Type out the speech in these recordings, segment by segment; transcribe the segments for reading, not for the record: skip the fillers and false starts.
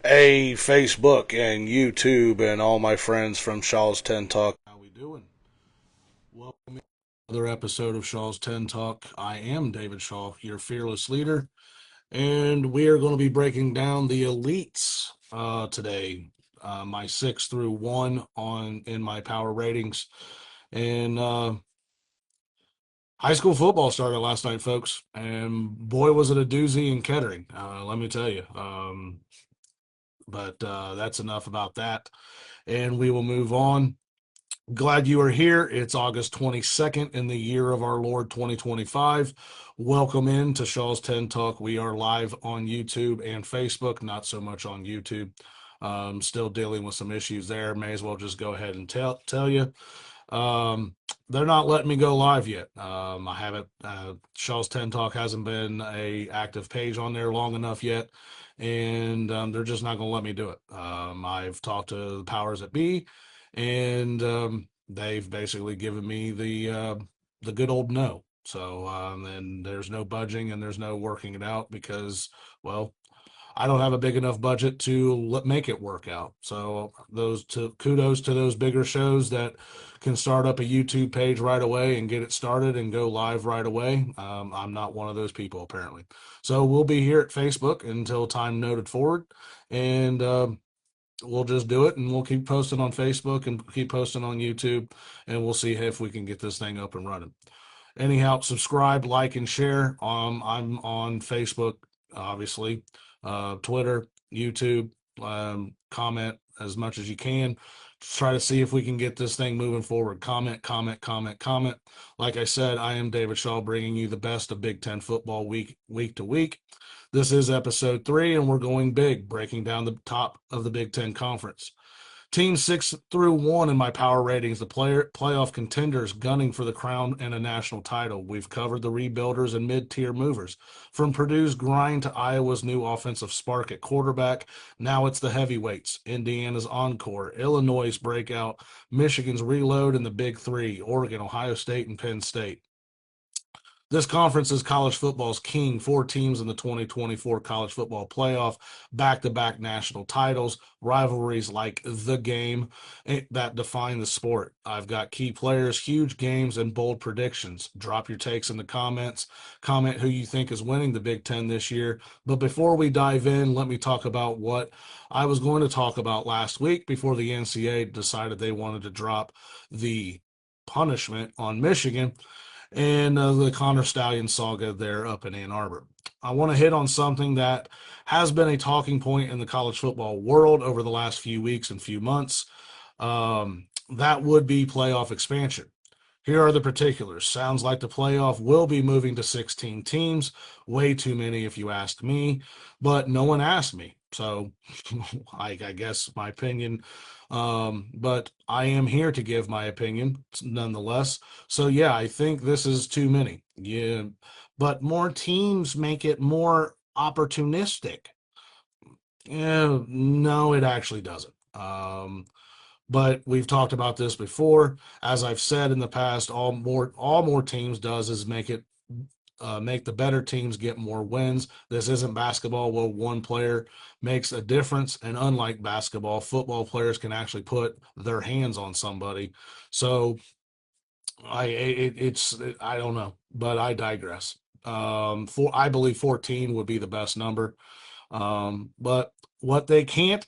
Hey, Facebook and YouTube and all my friends from Shaw's 10 Talk. How we doing? Welcome to another episode of Shaw's 10 Talk. I am David Shaw, your fearless leader, and we are going to be breaking down the elites today. My 6 through 1 on in my power ratings. And high school football started last night, folks, and boy was it a doozy in Kettering. Let me tell you. But that's enough about that. And we will move on. Glad you are here. It's August 22nd in the year of our Lord 2025. Welcome in to Shaw's 10 Talk. We are live on YouTube and Facebook, not so much on YouTube. Still dealing with some issues there. May as well just go ahead and tell you. Um, they're not letting me go live yet. I haven't. Shaw's 10 Talk hasn't been a active page on there long enough yet, and they're just not going to let me do it. I've talked to the powers that be, and they've basically given me the good old no. So and there's no budging and there's no working it out because, well, I don't have a big enough budget to make it work out. So kudos to those bigger shows that can start up a YouTube page right away and get it started and go live right away. I'm not one of those people apparently. So we'll be here at Facebook until time noted forward, and we'll just do it and we'll keep posting on Facebook and keep posting on YouTube, and we'll see if we can get this thing up and running. Anyhow, subscribe, like, and share. I'm on Facebook, obviously, Twitter, YouTube. Comment as much as you can. Try to see if we can get this thing moving forward. Comment, comment, comment, comment. Like I said, I am David Shaw, bringing you the best of Big Ten football week to week. This is episode 3, and we're going big, breaking down the top of the Big Ten Conference. Teams 6 through 1 in my power ratings, the playoff contenders gunning for the crown and a national title. We've covered the rebuilders and mid-tier movers. From Purdue's grind to Iowa's new offensive spark at quarterback, now it's the heavyweights. Indiana's encore, Illinois' breakout, Michigan's reload, and the big three, Oregon, Ohio State, and Penn State. This conference is college football's king. 4 teams in the 2024 college football playoff, back-to-back national titles, rivalries like the game that define the sport. I've got key players, huge games, and bold predictions. Drop your takes in the comments. Comment who you think is winning the Big Ten this year. But before we dive in, let me talk about what I was going to talk about last week before the NCAA decided they wanted to drop the punishment on Michigan and the Connor Stallion saga there up in Ann Arbor. I want to hit on something that has been a talking point in the college football world over the last few weeks and few months. That would be playoff expansion. Here are the particulars. Sounds like the playoff will be moving to 16 teams. Way too many, if you ask me, but no one asked me. So I guess my opinion. But I am here to give my opinion nonetheless. So yeah, I think this is too many. Yeah, but more teams make it more opportunistic. Yeah, no, it actually doesn't. But we've talked about this before. As I've said in the past, all more teams does is make the better teams get more wins. This isn't basketball where one player makes a difference, and unlike basketball, football players can actually put their hands on somebody. So it's I don't know, but I digress. I believe 14 would be the best number. But what they can't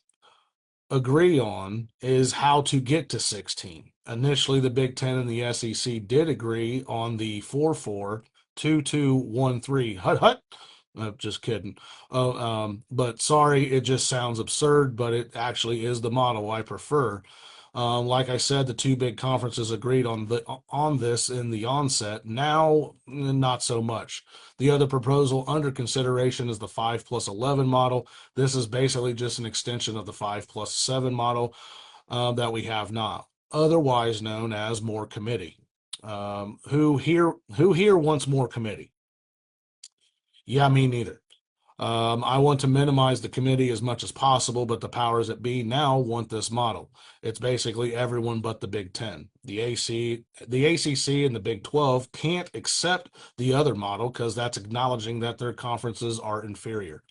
agree on is how to get to 16. Initially, the Big Ten and the SEC did agree on the 4-4-2-2-1-3. Hut hut. Just kidding. But sorry, it just sounds absurd, but it actually is the model I prefer. Like I said, the two big conferences agreed on this in the onset. Now, not so much. The other proposal under consideration is the 5+11 model. This is basically just an extension of the 5+7 model that we have now, otherwise known as more committee. Who here wants more committee? Yeah, me neither. I want to minimize the committee as much as possible, but the powers that be now want this model. It's basically everyone but the Big Ten. The ACC, and the Big 12 can't accept the other model because that's acknowledging that their conferences are inferior.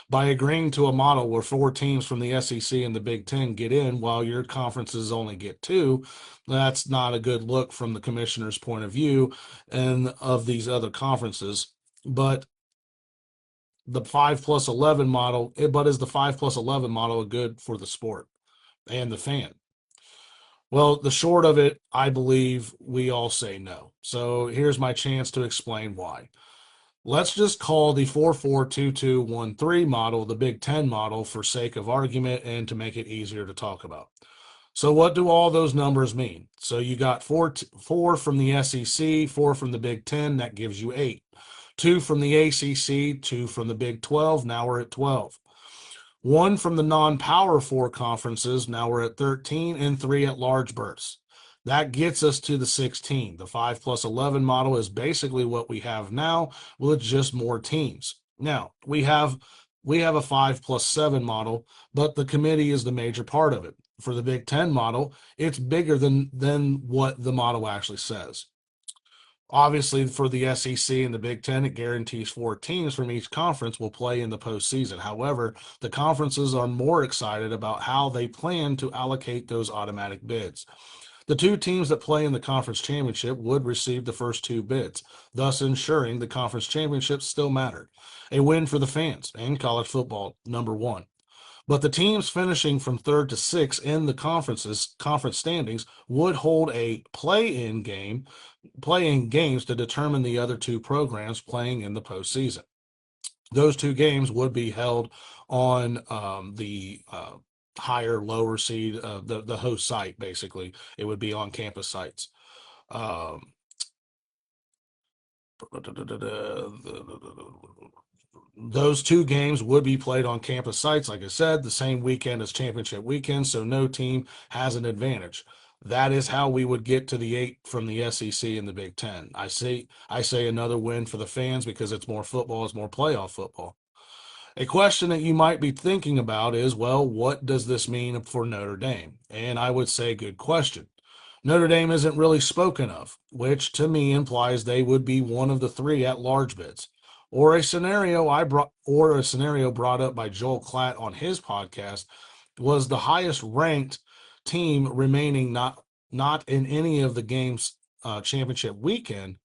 By agreeing to a model where 4 teams from the SEC and the Big Ten get in while your conferences only get 2, that's not a good look from the commissioner's point of view and of these other conferences. But the 5+11 model, but is the 5+11 model good for the sport and the fan? Well, the short of it, I believe we all say no. So here's my chance to explain why. Let's just call the 4-4-2-2-1-3 model the Big Ten model for sake of argument and to make it easier to talk about. So what do all those numbers mean? So you got four from the SEC, 4 from the Big Ten, that gives you 8. 2 from the ACC, 2 from the Big 12, now we're at 12. 1 from the non-Power 4 conferences, now we're at 13, and 3 at large berths. That gets us to the 16. The 5+11 model is basically what we have now, with just more teams. Now, we have a 5+7 model, but the committee is the major part of it. For the Big Ten model, it's bigger than what the model actually says. Obviously, for the SEC and the Big Ten, it guarantees 4 teams from each conference will play in the postseason. However, the conferences are more excited about how they plan to allocate those automatic bids. The 2 teams that play in the conference championship would receive the first 2 bids, thus ensuring the conference championships still mattered. A win for the fans and college football, number 1. But the teams finishing from 3rd to 6th in the conference standings would hold a play-in games to determine the other 2 programs playing in the postseason. Those 2 games would be held on the higher, lower seed, the host site, basically. It would be on campus sites. Those 2 games would be played on campus sites, like I said, the same weekend as championship weekend, so no team has an advantage. That is how we would get to the 8 from the SEC and the Big Ten. I say another win for the fans because it's more football, it's more playoff football. A question that you might be thinking about is, well, what does this mean for Notre Dame? And I would say, good question. Notre Dame isn't really spoken of, which to me implies they would be one of the 3 at large bids. Or a scenario brought up by Joel Klatt on his podcast was the highest ranked team remaining not in any of the games championship weekend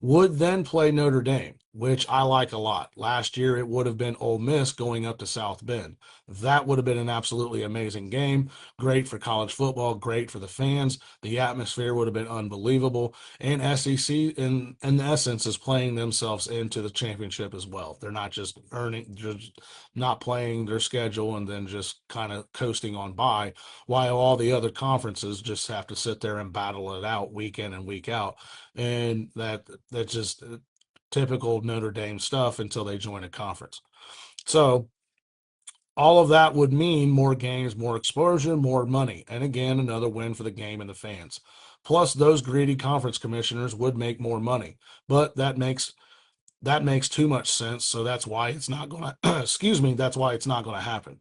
would then play Notre Dame, which I like a lot. Last year, it would have been Ole Miss going up to South Bend. That would have been an absolutely amazing game. Great for college football, great for the fans. The atmosphere would have been unbelievable. And SEC, in essence, is playing themselves into the championship as well. They're not just not playing their schedule and then just kind of coasting on by, while all the other conferences just have to sit there and battle it out week in and week out. And that's just typical Notre Dame stuff until they join a conference. So all of that would mean more games, more exposure, more money. And again, another win for the game and the fans. Plus, those greedy conference commissioners would make more money. But that makes too much sense. So that's why it's not going to, excuse me, that's why it's not going to happen.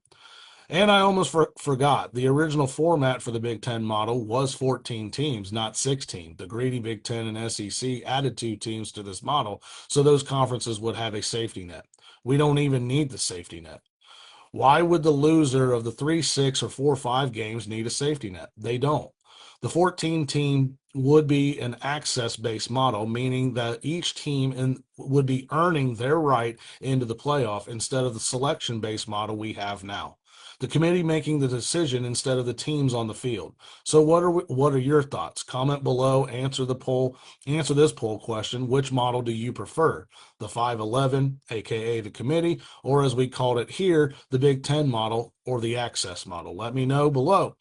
And I almost forgot, the original format for the Big Ten model was 14 teams, not 16. The greedy Big Ten and SEC added 2 teams to this model, so those conferences would have a safety net. We don't even need the safety net. Why would the loser of the 3-6 or 4-5 games need a safety net? They don't. The 14 team would be an access-based model, meaning that each team would be earning their right into the playoff instead of the selection-based model we have now. The committee making the decision instead of the teams on the field. So what are your thoughts? Comment below, answer this poll question. Which model do you prefer? The 5-11, aka the committee, or as we called it here, the Big Ten model or the access model? Let me know below.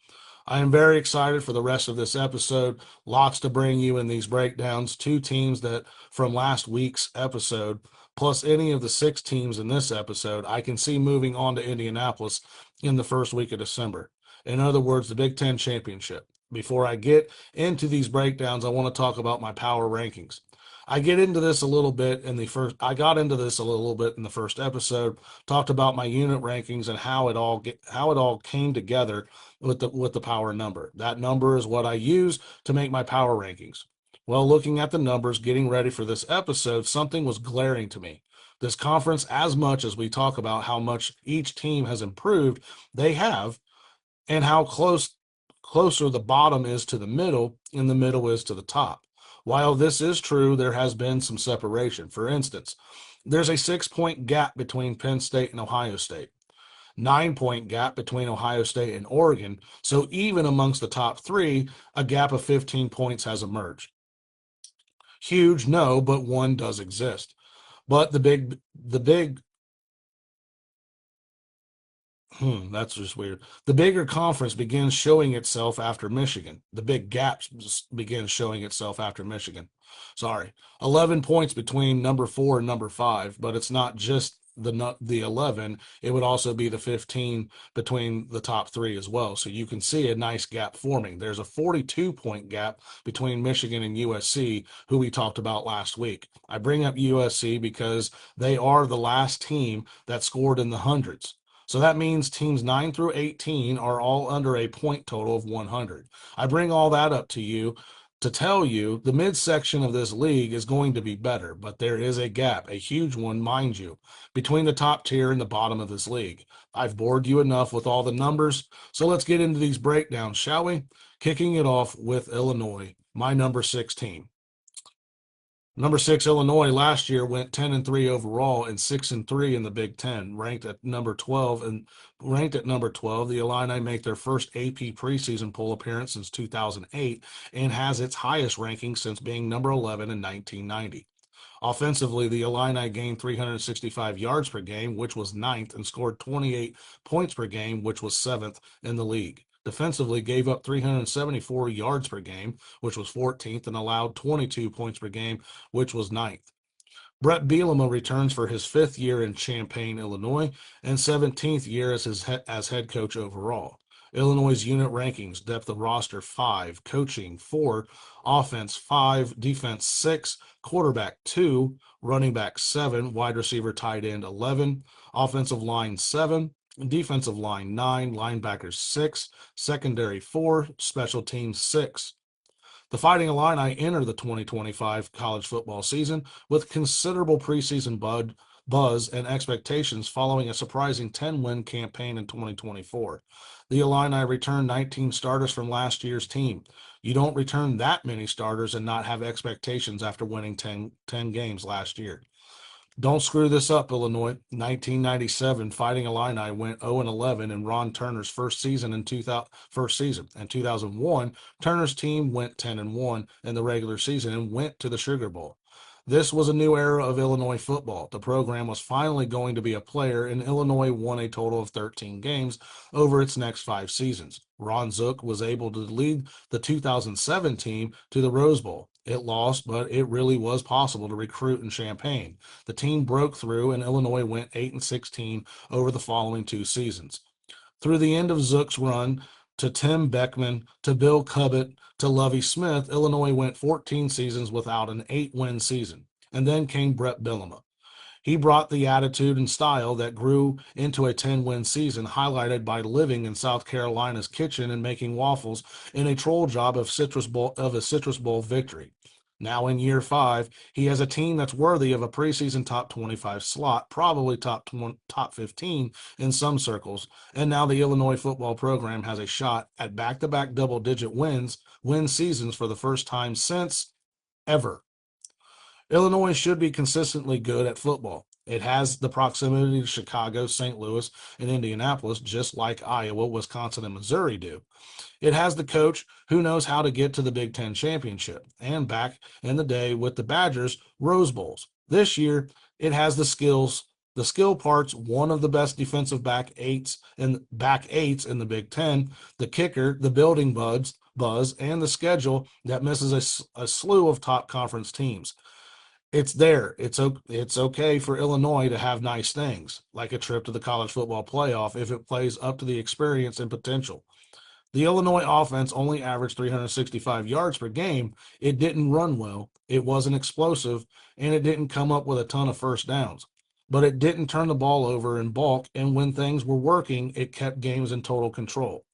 I am very excited for the rest of this episode. Lots to bring you in these breakdowns. 2 teams that from last week's episode, plus any of the 6 teams in this episode, I can see moving on to Indianapolis in the first week of December. In other words, the Big Ten championship. Before I get into these breakdowns, I want to talk about my power rankings. I got into this a little bit in the first episode, talked about my unit rankings and how it all came together with the power number. That number is what I use to make my power rankings. Well, looking at the numbers, getting ready for this episode, something was glaring to me. This conference, as much as we talk about how much each team has improved, they have, and how closer the bottom is to the middle and the middle is to the top. While this is true, there has been some separation. For instance, there's a 6 point gap between Penn State and Ohio State, 9 point gap between Ohio State and Oregon. So even amongst the top three, a gap of 15 points has emerged. Huge, no, but one does exist. But that's just weird. The bigger conference begins showing itself after Michigan. The big gap begins showing itself after Michigan. Sorry, 11 points between number 4 and number 5, but it's not just the 11. It would also be the 15 between the top three as well. So you can see a nice gap forming. There's a 42-point gap between Michigan and USC, who we talked about last week. I bring up USC because they are the last team that scored in the hundreds. So that means teams 9 through 18 are all under a point total of 100. I bring all that up to you to tell you the midsection of this league is going to be better, but there is a gap, a huge one, mind you, between the top tier and the bottom of this league. I've bored you enough with all the numbers, so let's get into these breakdowns, shall we? Kicking it off with Illinois, my number 6 team. Number 6, Illinois, last year went 10-3 overall and 6-3 in the Big Ten, ranked at number 12. The Illini make their first AP preseason poll appearance since 2008 and has its highest ranking since being number 11 in 1990. Offensively, the Illini gained 365 yards per game, which was ninth, and scored 28 points per game, which was seventh in the league. Defensively, gave up 374 yards per game, which was 14th, and allowed 22 points per game, which was ninth. Brett Bielema returns for his 5th year in Champaign, Illinois, and 17th year as head coach overall. Illinois' unit rankings: depth of roster 5, coaching 4, offense 5, defense 6, quarterback 2, running back 7, wide receiver tight end 11, offensive line 7, defensive line 9, linebackers 6, secondary 4, special teams 6. The Fighting Illini enter the 2025 college football season with considerable preseason buzz and expectations following a surprising 10-win campaign in 2024. The Illini returned 19 starters from last year's team. You don't return that many starters and not have expectations after winning 10 games last year. Don't screw this up, Illinois. 1997, Fighting Illini went 0-11 in Ron Turner's first season. In 2001, Turner's team went 10-1 in the regular season and went to the Sugar Bowl. This was a new era of Illinois football. The program was finally going to be a player, and Illinois won a total of 13 games over its next 5 seasons. Ron Zook was able to lead the 2007 team to the Rose Bowl. It lost, but it really was possible to recruit in Champaign. The team broke through, and Illinois went 8-16 over the following 2 seasons. Through the end of Zook's run, to Tim Beckman, to Bill Cubbett, to Lovie Smith, Illinois went 14 seasons without an 8-win season. And then came Brett Bielema. He brought the attitude and style that grew into a 10-win season, highlighted by living in South Carolina's kitchen and making waffles in a troll job of a Citrus Bowl victory. Now in year 5, he has a team that's worthy of a preseason top 25 slot, probably top 15 in some circles. And now the Illinois football program has a shot at back-to-back double-digit win seasons for the first time since ever. Illinois should be consistently good at football. It has the proximity to Chicago, St. Louis, and Indianapolis, just like Iowa, Wisconsin, and Missouri do. It has the coach who knows how to get to the Big Ten championship, and back in the day with the Badgers, Rose Bowls. This year, it has the skill parts, one of the best defensive back eights in the Big Ten, the kicker, the building buzz, and the schedule that misses a slew of top conference teams. It's there. It's okay for Illinois to have nice things, like a trip to the college football playoff if it plays up to the experience and potential. The Illinois offense only averaged 365 yards per game. It didn't run well, it wasn't explosive, and it didn't come up with a ton of first downs. But it didn't turn the ball over in bulk, and when things were working, it kept games in total control.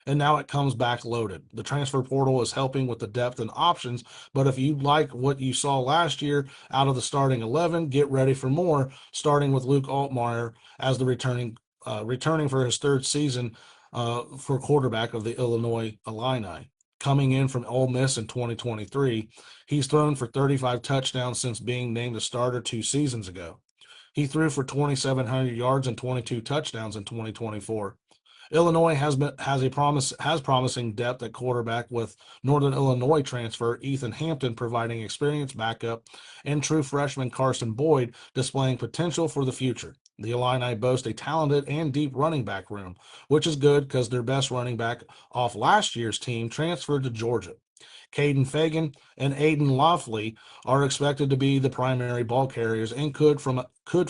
and now it comes back loaded. The transfer portal is helping with the depth and options, but if you like what you saw last year out of the starting 11, get ready for more, starting with Luke Altmaier as the returning for his third season for quarterback of the Illinois Illini. Coming in from Ole Miss in 2023, he's thrown for 35 touchdowns since being named a starter 2 seasons ago. He threw for 2,700 yards and 22 touchdowns in 2024. Illinois has promising depth at quarterback with Northern Illinois transfer Ethan Hampton providing experienced backup and true freshman Carson Boyd displaying potential for the future. The Illini boast a talented and deep running back room, which is good because their best running back off last year's team transferred to Georgia. Caden Fagan and Aiden Loffley are expected to be the primary ball carriers and could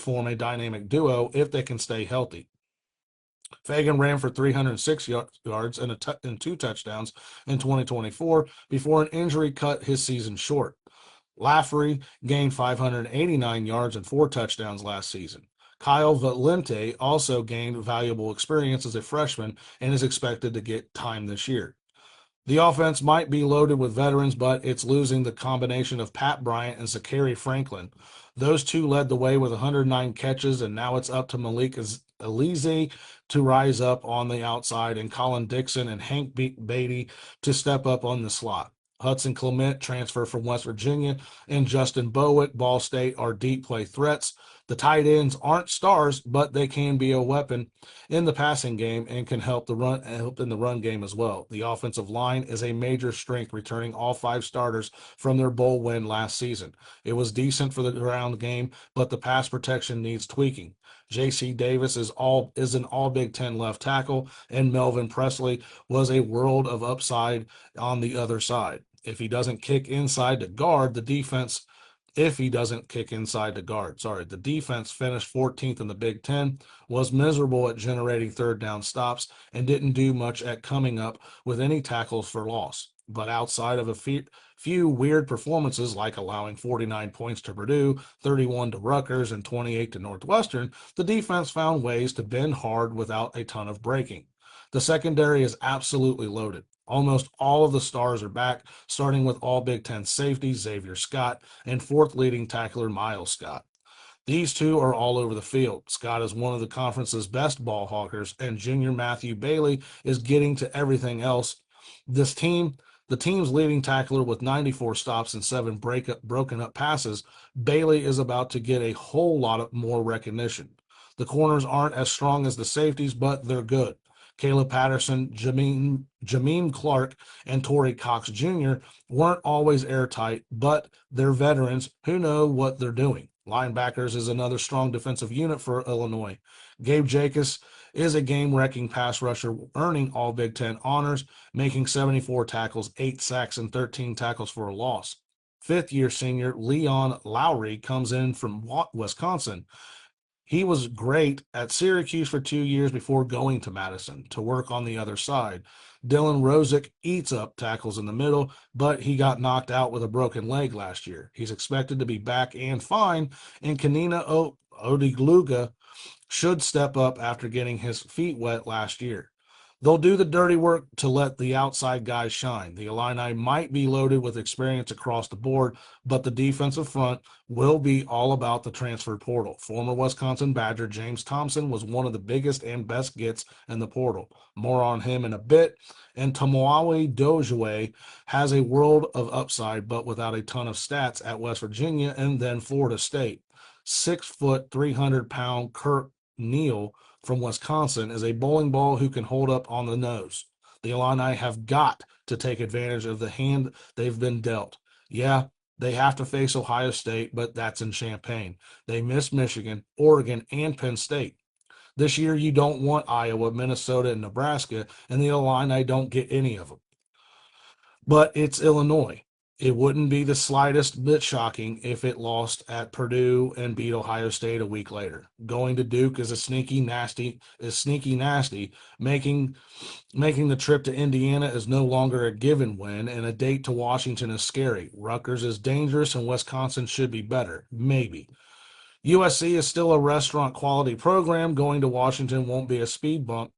form a dynamic duo if they can stay healthy. Fagan ran for 306 yards and 2 touchdowns in 2024 before an injury cut his season short. Laffery gained 589 yards and 4 touchdowns last season. Kyle Valente also gained valuable experience as a freshman and is expected to get time this year. The offense might be loaded with veterans, but it's losing the combination of Pat Bryant and Zachary Franklin. Those two led the way with 109 catches, and now it's up to Malik Elize to rise up on the outside and Colin Dixon and Hank Beatty to step up on the slot. Hudson Clement, transfer from West Virginia, and Justin Bowick, Ball State, are deep play threats. The tight ends aren't stars, but they can be a weapon in the passing game and can help in the run game as well. The offensive line is a major strength, returning all 5 starters from their bowl win last season. It was decent for the ground game, but the pass protection needs tweaking. J.C. Davis is an all Big Ten left tackle, and Melvin Presley was a world of upside on the other side. If he doesn't kick inside to guard, the defense finished 14th in the Big Ten, was miserable at generating third down stops, and didn't do much at coming up with any tackles for loss. But outside of a few weird performances like allowing 49 points to Purdue, 31 to Rutgers, and 28 to Northwestern, the defense found ways to bend hard without a ton of breaking. The secondary is absolutely loaded. Almost all of the stars are back, starting with all Big Ten safety Xavier Scott and fourth leading tackler Miles Scott. These two are all over the field. Scott is one of the conference's best ball hawkers, and junior Matthew Bailey is getting to everything else. The team's leading tackler with 94 stops and 7 broken up passes, Bailey is about to get a whole lot more recognition. The corners aren't as strong as the safeties, but they're good. Caleb Patterson, Jameem Clark, and Torrey Cox Jr. weren't always airtight, but they're veterans who know what they're doing. Linebackers is another strong defensive unit for Illinois. Gabe Jacobs is a game-wrecking pass rusher, earning all Big Ten honors, making 74 tackles, 8 sacks, and 13 tackles for a loss. Fifth-year senior Leon Lowry comes in from Wisconsin. He was great at Syracuse for 2 years before going to Madison to work on the other side. Dylan Rosick eats up tackles in the middle, but he got knocked out with a broken leg last year. He's expected to be back and fine, and Kanina Odigluga should step up after getting his feet wet last year. They'll do the dirty work to let the outside guys shine. The Illini might be loaded with experience across the board, but the defensive front will be all about the transfer portal. Former Wisconsin Badger James Thompson was one of the biggest and best gets in the portal. More on him in a bit. And Tamoawe Dojue has a world of upside, but without a ton of stats at West Virginia and then Florida State. 6 foot, 300-pound Kirk Neal from Wisconsin is a bowling ball who can hold up on the nose. The Illini have got to take advantage of the hand they've been dealt. Yeah, they have to face Ohio State, but that's in Champaign. They miss Michigan, Oregon, and Penn State. This year, you don't want Iowa, Minnesota, and Nebraska, and the Illini don't get any of them. But it's Illinois. It wouldn't be the slightest bit shocking if it lost at Purdue and beat Ohio State a week later. Going to Duke is sneaky nasty. Making the trip to Indiana is no longer a given win, and a date to Washington is scary. Rutgers is dangerous, and Wisconsin should be better. Maybe. USC is still a restaurant quality program. Going to Washington won't be a speed bump.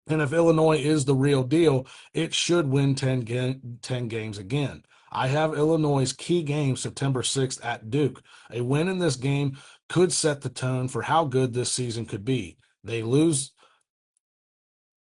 And if Illinois is the real deal, it should win 10 games again. I have Illinois' key game September 6th at Duke. A win in this game could set the tone for how good this season could be. They lose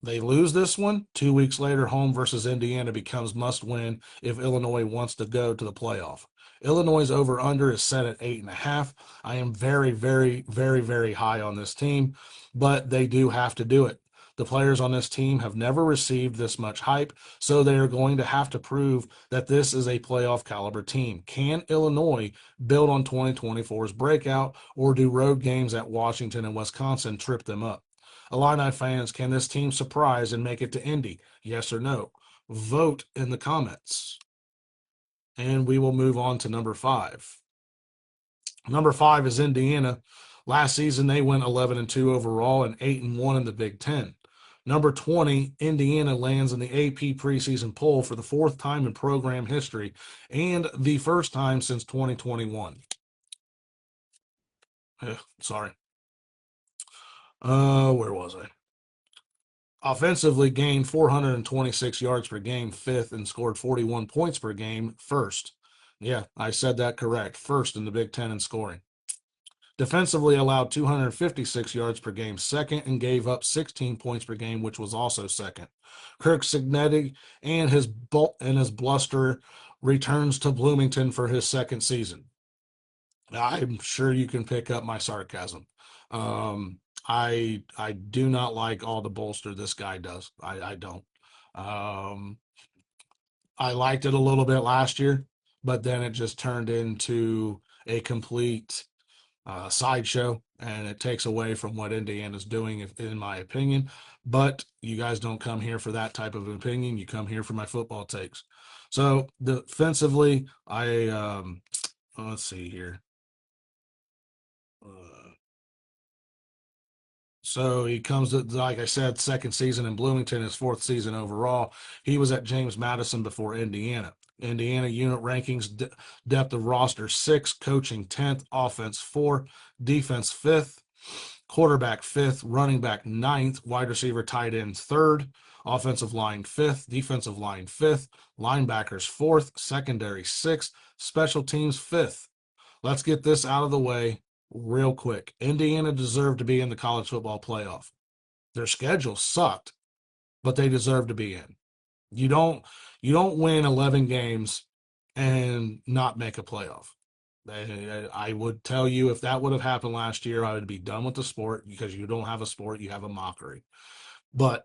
this one. 2 weeks later, home versus Indiana becomes must win if Illinois wants to go to the playoff. Illinois' over under is set at 8.5. I am very, very, very, very high on this team, but they do have to do it. The players on this team have never received this much hype, so they are going to have to prove that this is a playoff caliber team. Can Illinois build on 2024's breakout, or do road games at Washington and Wisconsin trip them up? Illini fans, can this team surprise and make it to Indy? Yes or no? Vote in the comments. And we will move on to number 5. Number 5 is Indiana. Last season, they went 11-2 overall and 8-1 in the Big Ten. Number 20, Indiana lands in the AP preseason poll for the 4th time in program history and the first time since 2021. Sorry. Where was I? Offensively gained 426 yards per game, 5th, and scored 41 points per game, 1st. Yeah, I said that correct. 1st in the Big Ten in scoring. Defensively allowed 256 yards per game, 2nd, and gave up 16 points per game, which was also 2nd. Kirk Cignetti and his bluster returns to Bloomington for his 2nd season. I'm sure you can pick up my sarcasm. I do not like all the bolster this guy does. I don't. Um, I liked it a little bit last year, but then it just turned into a complete sideshow, and it takes away from what Indiana's doing, in my opinion. But you guys don't come here for that type of opinion. You come here for my football takes. So defensively, let's see here. So he comes to, like I said, 2nd season in Bloomington, his 4th season overall. He was at James Madison before Indiana. Indiana unit rankings, depth of roster 6, coaching 10th, offense 4, defense 5th, quarterback 5th, running back 9th, wide receiver tight end 3rd, offensive line 5th, defensive line 5th, linebackers 4th, secondary 6th, special teams 5th. Let's get this out of the way real quick. Indiana deserved to be in the college football playoff. Their schedule sucked, but they deserve to be in. You don't win 11 games and not make a playoff. I would tell you, if that would have happened last year, I would be done with the sport, because you don't have a sport, you have a mockery. But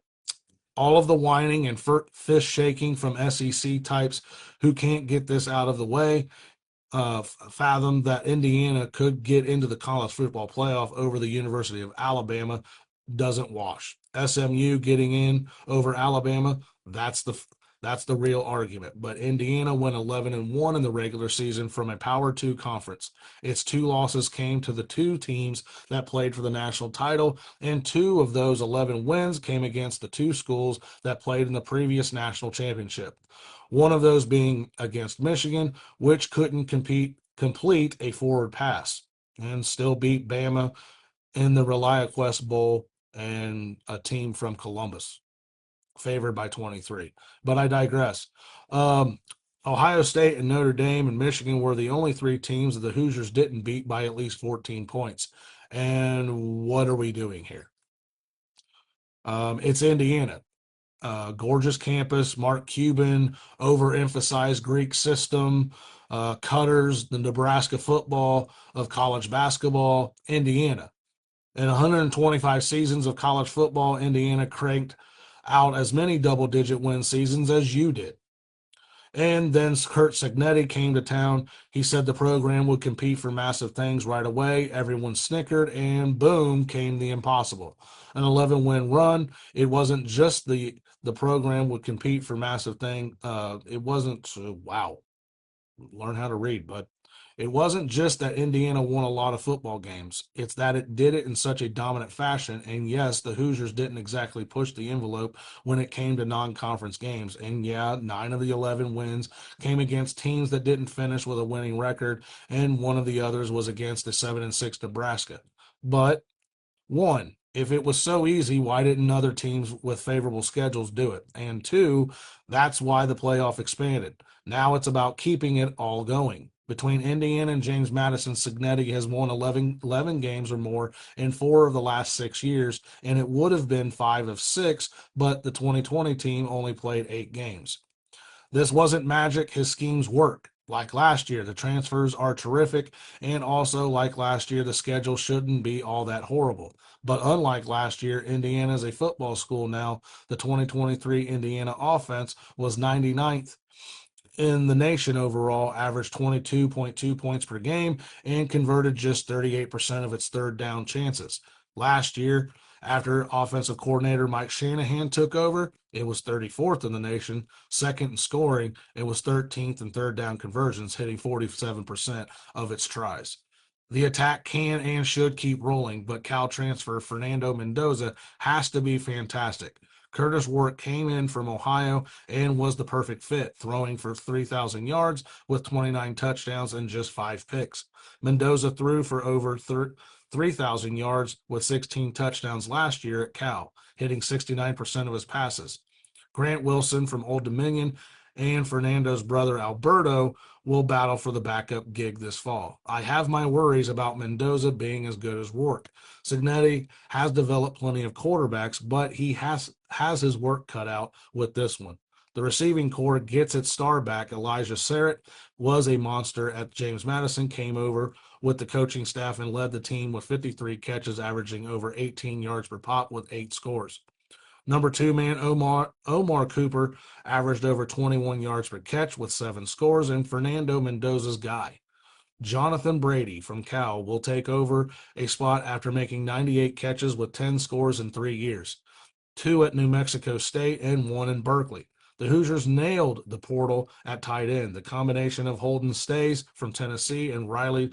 all of the whining and fist shaking from SEC types who can't get this out of the way fathom that Indiana could get into the college football playoff over the University of Alabama doesn't wash. SMU getting in over Alabama, that's the real argument. But Indiana went 11-1 in the regular season from a Power 2 conference. Its 2 losses came to the 2 teams that played for the national title, and 2 of those 11 wins came against the 2 schools that played in the previous national championship. One of those being against Michigan, which couldn't complete a forward pass, and still beat Bama in the ReliaQuest Bowl, and a team from Columbus, favored by 23. But I digress. Ohio State and Notre Dame and Michigan were the only 3 teams that the Hoosiers didn't beat by at least 14 points. And what are we doing here? It's Indiana. Gorgeous campus, Mark Cuban, overemphasized Greek system, Cutters, the Nebraska football of college basketball, Indiana. In 125 seasons of college football, Indiana cranked out as many double-digit win seasons as you did. And then Curt Cignetti came to town. He said the program would compete for massive things right away. Everyone snickered, and boom, came the impossible. An 11-win run. It wasn't just the program would compete for massive thing. It wasn't, wow, learn how to read, but it wasn't just that Indiana won a lot of football games. It's that it did it in such a dominant fashion. And yes, the Hoosiers didn't exactly push the envelope when it came to non-conference games. And yeah, 9 of the 11 wins came against teams that didn't finish with a winning record, and one of the others was against the 7-6 Nebraska. But 1, If it was so easy, why didn't other teams with favorable schedules do it? And two, that's why the playoff expanded. Now it's about keeping it all going. Between Indiana and James Madison, Cignetti has won 11 games or more in 4 of the last 6 years, and it would have been 5 of 6, but the 2020 team only played 8 games. This wasn't magic. His schemes work. Like last year, the transfers are terrific, and also like last year, the schedule shouldn't be all that horrible. But unlike last year, Indiana is a football school now. The 2023 Indiana offense was 99th in the nation overall, averaged 22.2 points per game, and converted just 38% of its third down chances. Last year, after offensive coordinator Mike Shanahan took over, it was 34th in the nation, second in scoring. It was 13th in third down conversions, hitting 47% of its tries. The attack can and should keep rolling, but Cal transfer Fernando Mendoza has to be fantastic. Curtis Work came in from Ohio and was the perfect fit, throwing for 3,000 yards with 29 touchdowns and just 5 picks. Mendoza threw for over 3,000 yards with 16 touchdowns last year at Cal, hitting 69% of his passes. Grant Wilson from Old Dominion and Fernando's brother Alberto will battle for the backup gig this fall. I have my worries about Mendoza being as good as Rourke. Cignetti has developed plenty of quarterbacks, but he has his work cut out with this one. The receiving corps gets its star back. Elijah Sarrett was a monster at James Madison, came over with the coaching staff and led the team with 53 catches, averaging over 18 yards per pop with 8 scores. Number two man Omar Cooper averaged over 21 yards per catch with 7 scores, and Fernando Mendoza's guy, Jonathan Brady from Cal, will take over a spot after making 98 catches with 10 scores in 3 years, 2 at New Mexico State and 1 in Berkeley. The Hoosiers nailed the portal at tight end. The combination of Holden Stays from Tennessee and Riley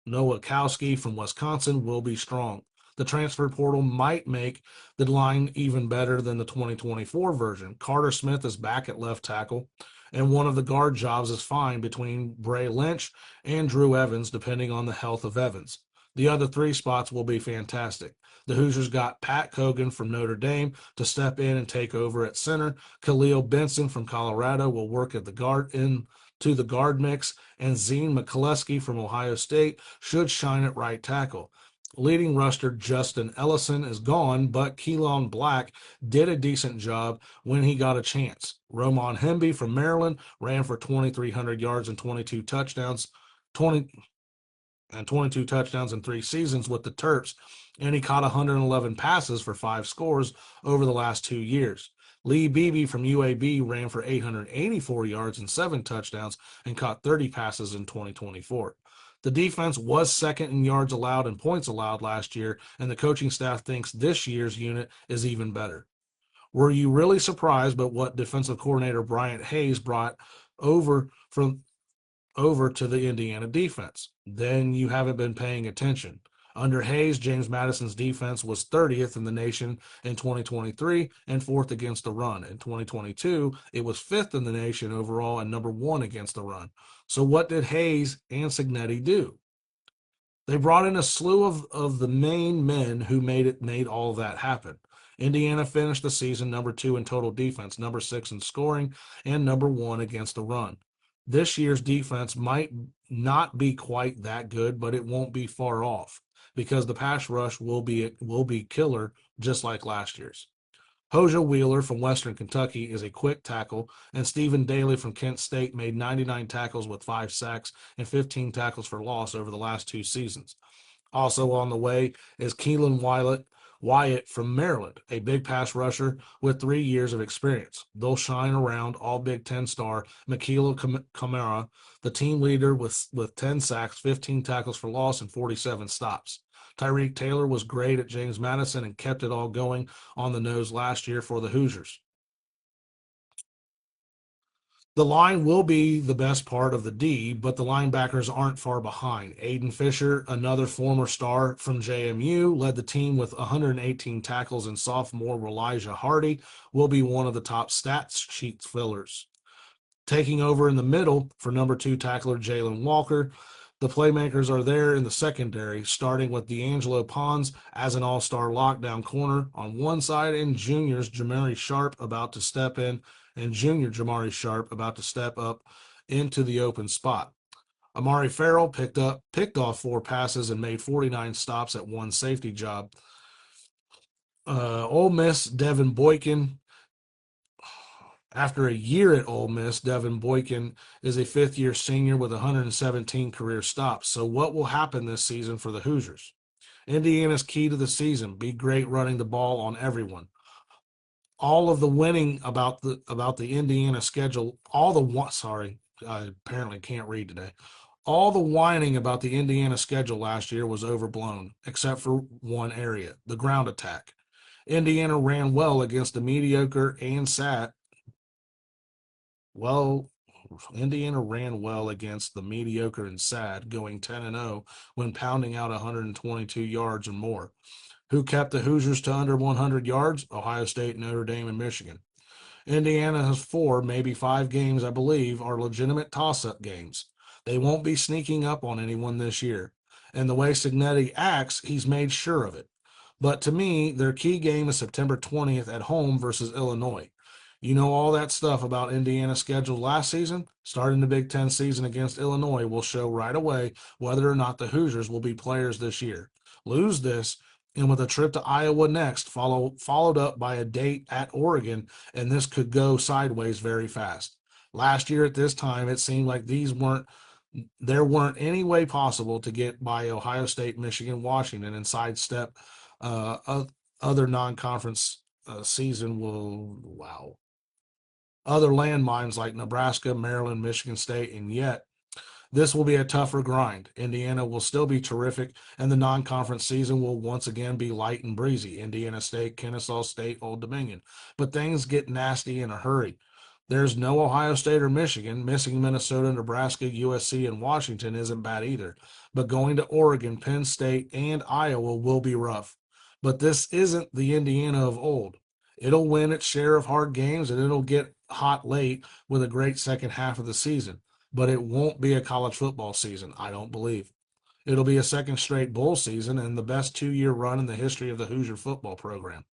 Nowakowski from Wisconsin will be strong. The transfer portal might make the line even better than the 2024 version. Carter Smith is back at left tackle, and one of the guard jobs is fine between Bray Lynch and Drew Evans, depending on the health of Evans. The other 3 spots will be fantastic. The Hoosiers got Pat Cogan from Notre Dame to step in and take over at center. Khalil Benson from Colorado will work at the guard into the guard mix, and Zine McCluskey from Ohio State should shine at right tackle. Leading rusher Justin Ellison is gone, but Keelan Black did a decent job when he got a chance. Roman Hemby from Maryland ran for 2,300 yards and 22 touchdowns, 22 touchdowns in 3 seasons with the Terps, and he caught 111 passes for 5 scores over the last 2 years. Lee Beebe from UAB ran for 884 yards and 7 touchdowns and caught 30 passes in 2024. The defense was second in yards allowed and points allowed last year, and the coaching staff thinks this year's unit is even better. Were you really surprised by what defensive coordinator Bryant Hayes brought over to the Indiana defense? Then you haven't been paying attention. Under Hayes, James Madison's defense was 30th in the nation in 2023 and 4th against the run. In 2022, it was 5th in the nation overall and number 1 against the run. So what did Hayes and Cignetti do? They brought in a slew of the main men who made all of that happen. Indiana finished the season number 2 in total defense, number 6 in scoring, and number 1 against the run. This year's defense might not be quite that good, but it won't be far off because the pass rush will be killer, just like last year's. Hoja Wheeler from Western Kentucky is a quick tackle, and Stephen Daly from Kent State made 99 tackles with 5 sacks and 15 tackles for loss over the last 2 seasons. Also on the way is Keelan Wyatt from Maryland, a big pass rusher with 3 years of experience. They'll shine around all Big Ten star Michaela Kamara, the team leader with 10 sacks, 15 tackles for loss, and 47 stops. Tyreek Taylor was great at James Madison and kept it all going on the nose last year for the Hoosiers. The line will be the best part of the D, but the linebackers aren't far behind. Aiden Fisher, another former star from JMU, led the team with 118 tackles, and sophomore Elijah Hardy will be one of the top stats sheet fillers. Taking over in the middle for number 2 tackler Jalen Walker, The playmakers are there in the secondary, starting with D'Angelo Pons as an all-star lockdown corner on one side, and juniors Jamari Sharp about to step in, and junior Jamari Sharp about to step up into the open spot. Amari Farrell picked off 4 passes and made 49 stops at one safety job. Ole Miss Devin Boykin. After a year at Ole Miss, Devin Boykin is a fifth-year senior with 117 career stops. So what will happen this season for the Hoosiers? Indiana's key to the season: be great running the ball on everyone. All of the winning about the Indiana schedule, I apparently can't read today. All the whining about the Indiana schedule last year was overblown, except for one area: the ground attack. Indiana ran well against the mediocre and SAT. Well, Indiana ran well against the mediocre and sad, going 10-0 when pounding out 122 yards or more. Who kept the Hoosiers to under 100 yards? Ohio State, Notre Dame, and Michigan. Indiana has 4, maybe 5 games, I believe, are legitimate toss-up games. They won't be sneaking up on anyone this year. And the way Cignetti acts, he's made sure of it. But to me, their key game is September 20th at home versus Illinois. You know all that stuff about Indiana's schedule last season? Starting the Big Ten season against Illinois will show right away whether or not the Hoosiers will be players this year. Lose this, and with a trip to Iowa next, followed up by a date at Oregon, and this could go sideways very fast. Last year at this time, it seemed like there weren't any way possible to get by Ohio State, Michigan, Washington, and sidestep other non-conference season other landmines like Nebraska, Maryland, Michigan State, and yet this will be a tougher grind. Indiana will still be terrific, and the non-conference season will once again be light and breezy. Indiana State, Kennesaw State, Old Dominion. But things get nasty in a hurry. There's no Ohio State or Michigan. Missing Minnesota, Nebraska, USC, and Washington isn't bad either. But going to Oregon, Penn State, and Iowa will be rough. But this isn't the Indiana of old. It'll win its share of hard games, and it'll get hot late with a great second half of the season. But it won't be a college football season, I don't believe. It'll be a second straight bowl season and the best 2-year run in the history of the Hoosier football program.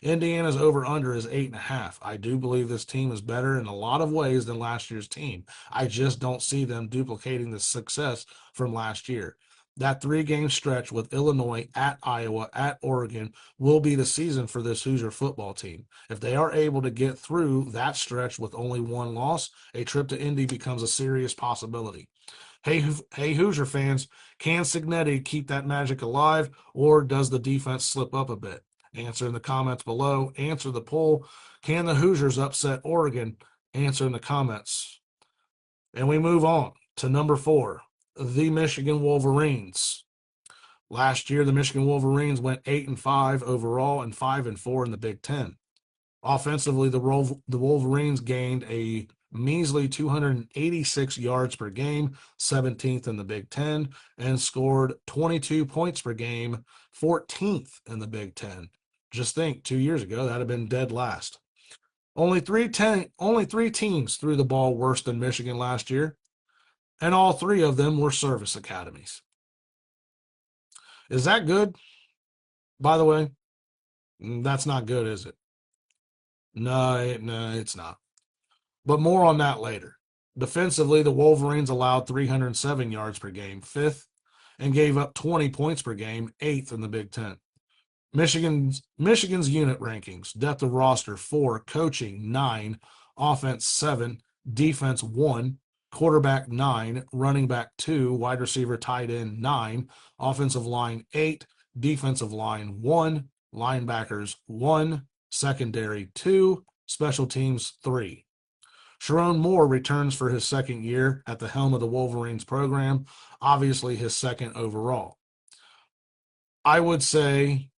Indiana's over-under is 8.5. I do believe this team is better in a lot of ways than last year's team. I just don't see them duplicating the success from last year. That 3-game stretch with Illinois, at Iowa, at Oregon will be the season for this Hoosier football team. If they are able to get through that stretch with only 1 loss, a trip to Indy becomes a serious possibility. Hey, Hoosier fans, can Cignetti keep that magic alive, or does the defense slip up a bit? Answer in the comments below. Answer the poll. Can the Hoosiers upset Oregon? Answer in the comments. And we move on to number 4, the Michigan Wolverines. Last year, the Michigan Wolverines went 8-5 overall and 5-4 in the Big Ten. Offensively, the Wolverines gained a measly 286 yards per game, 17th in the Big Ten, and scored 22 points per game, 14th in the Big Ten. Just think, 2 years ago, that had been dead last. Only three teams threw the ball worse than Michigan last year, and all 3 of them were service academies. Is that good? By the way, that's not good, is it? No, it's not. But more on that later. Defensively, the Wolverines allowed 307 yards per game, 5th, and gave up 20 points per game, 8th in the Big Ten. Michigan's unit rankings: depth of roster 4, coaching 9, offense 7, defense 1, quarterback 9, running back 2, wide receiver, tight end 9, offensive line 8, defensive line 1, linebackers 1, secondary 2, special teams 3. Sharon Moore returns for his second year at the helm of the Wolverines program, obviously his second overall. I would say,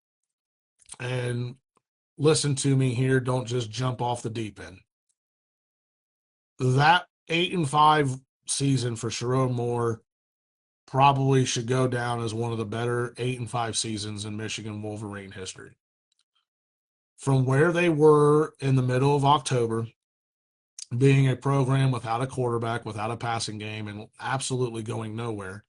and listen to me here, don't just jump off the deep end. That 8-5 season for Sharon Moore probably should go down as one of the better 8-5 seasons in Michigan Wolverine history. From where they were in the middle of October, being a program without a quarterback, without a passing game, and absolutely going nowhere,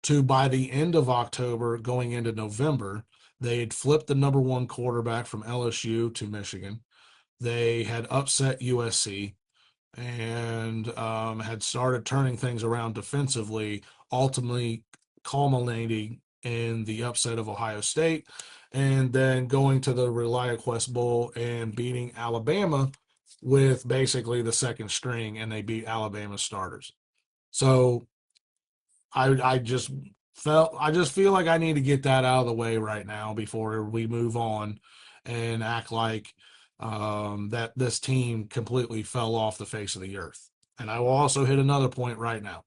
to by the end of October, going into November, they had flipped the number one quarterback from LSU to Michigan. They had upset USC and had started turning things around defensively, ultimately culminating in the upset of Ohio State, and then going to the ReliaQuest Bowl and beating Alabama with basically the second string, and they beat Alabama starters. So I just I just feel like I need to get that out of the way right now before we move on and act like that this team completely fell off the face of the earth. And I will also hit another point right now.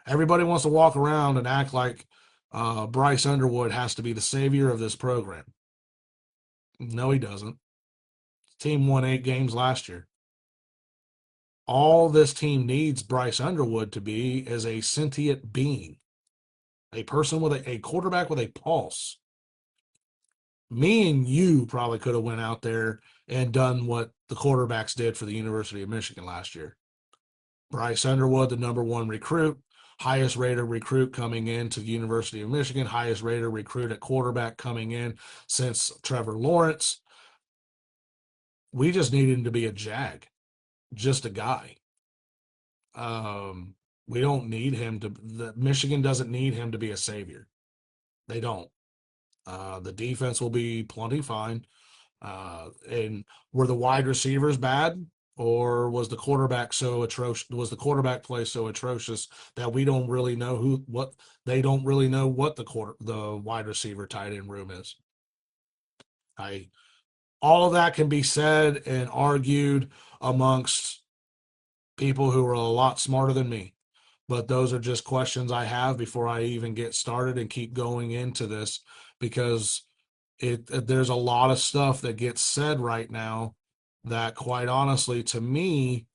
Everybody wants to walk around and act like Bryce Underwood has to be the savior of this program. No, he doesn't. The team won 8 games last year. All this team needs Bryce Underwood to be is a sentient being, a person with a quarterback with a pulse. Me and you probably could have went out there and done what the quarterbacks did for the University of Michigan last year. Bryce Underwood, the number one recruit, highest rated recruit coming into the University of Michigan, highest rated recruit at quarterback coming in since Trevor Lawrence. We just needed him to be a jag, just a guy. We don't need him to. Michigan doesn't need him to be a savior. They don't. The defense will be plenty fine. And were the wide receivers bad, or was the quarterback so atrocious? Was the quarterback play so atrocious that we don't really know what they don't really know what the wide receiver tight end room is? I All of that can be said and argued amongst people who are a lot smarter than me. But those are just questions I have before I even get started and keep going into this, because there's a lot of stuff that gets said right now that, quite honestly, to me,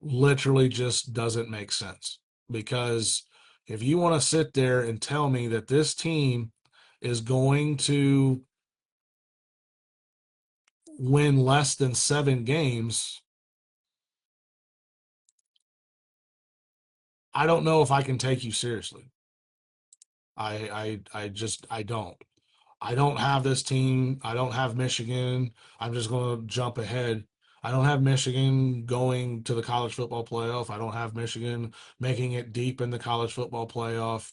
literally just doesn't make sense. Because if you want to sit there and tell me that this team is going to win less than 7 games, I don't know if I can take you seriously. I don't. I don't have this team. I don't have Michigan. I'm just going to jump ahead. I don't have Michigan going to the college football playoff. I don't have Michigan making it deep in the college football playoff.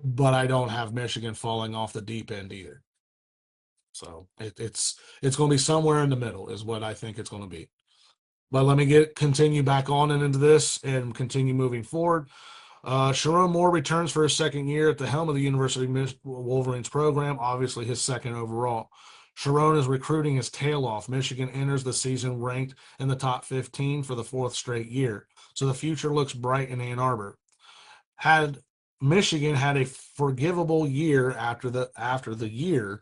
But I don't have Michigan falling off the deep end either. So it's going to be somewhere in the middle is what I think it's going to be. But let me continue back on and into this and continue moving forward. Sherrone Moore returns for his second year at the helm of the University of Wolverines program, obviously his second overall. Sherrone is recruiting his tail off. Michigan enters the season ranked in the top 15 for the fourth straight year, so the future looks bright in Ann Arbor. Had Michigan had a forgivable year after the year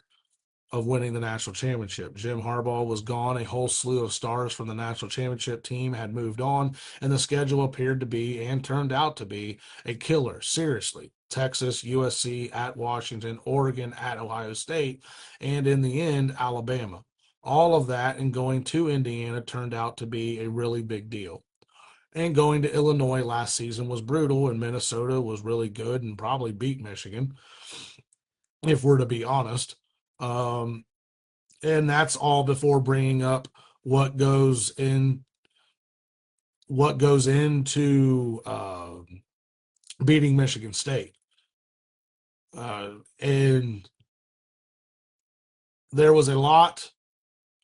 of winning the national championship. Jim Harbaugh was gone. A whole slew of stars from the national championship team had moved on, and the schedule appeared to be and turned out to be a killer. Seriously. Texas, USC at Washington, Oregon at Ohio State, and in the end, Alabama. All of that and going to Indiana turned out to be a really big deal. And going to Illinois last season was brutal, and Minnesota was really good and probably beat Michigan, if we're to be honest. Um, and that's all before bringing up what goes into beating Michigan State. And there was a lot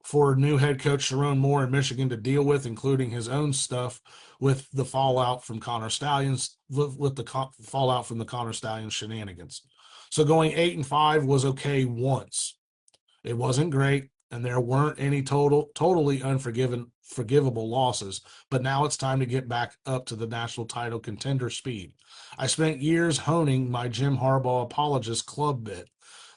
for new head coach Sherrone Moore in Michigan to deal with, including his own stuff with the fallout from Connor Stalions, with the fallout from the Connor Stalions shenanigans. So going 8-5 was okay once. It wasn't great, and there weren't any totally forgivable losses, but now it's time to get back up to the national title contender speed. I spent years honing my Jim Harbaugh apologist club bit.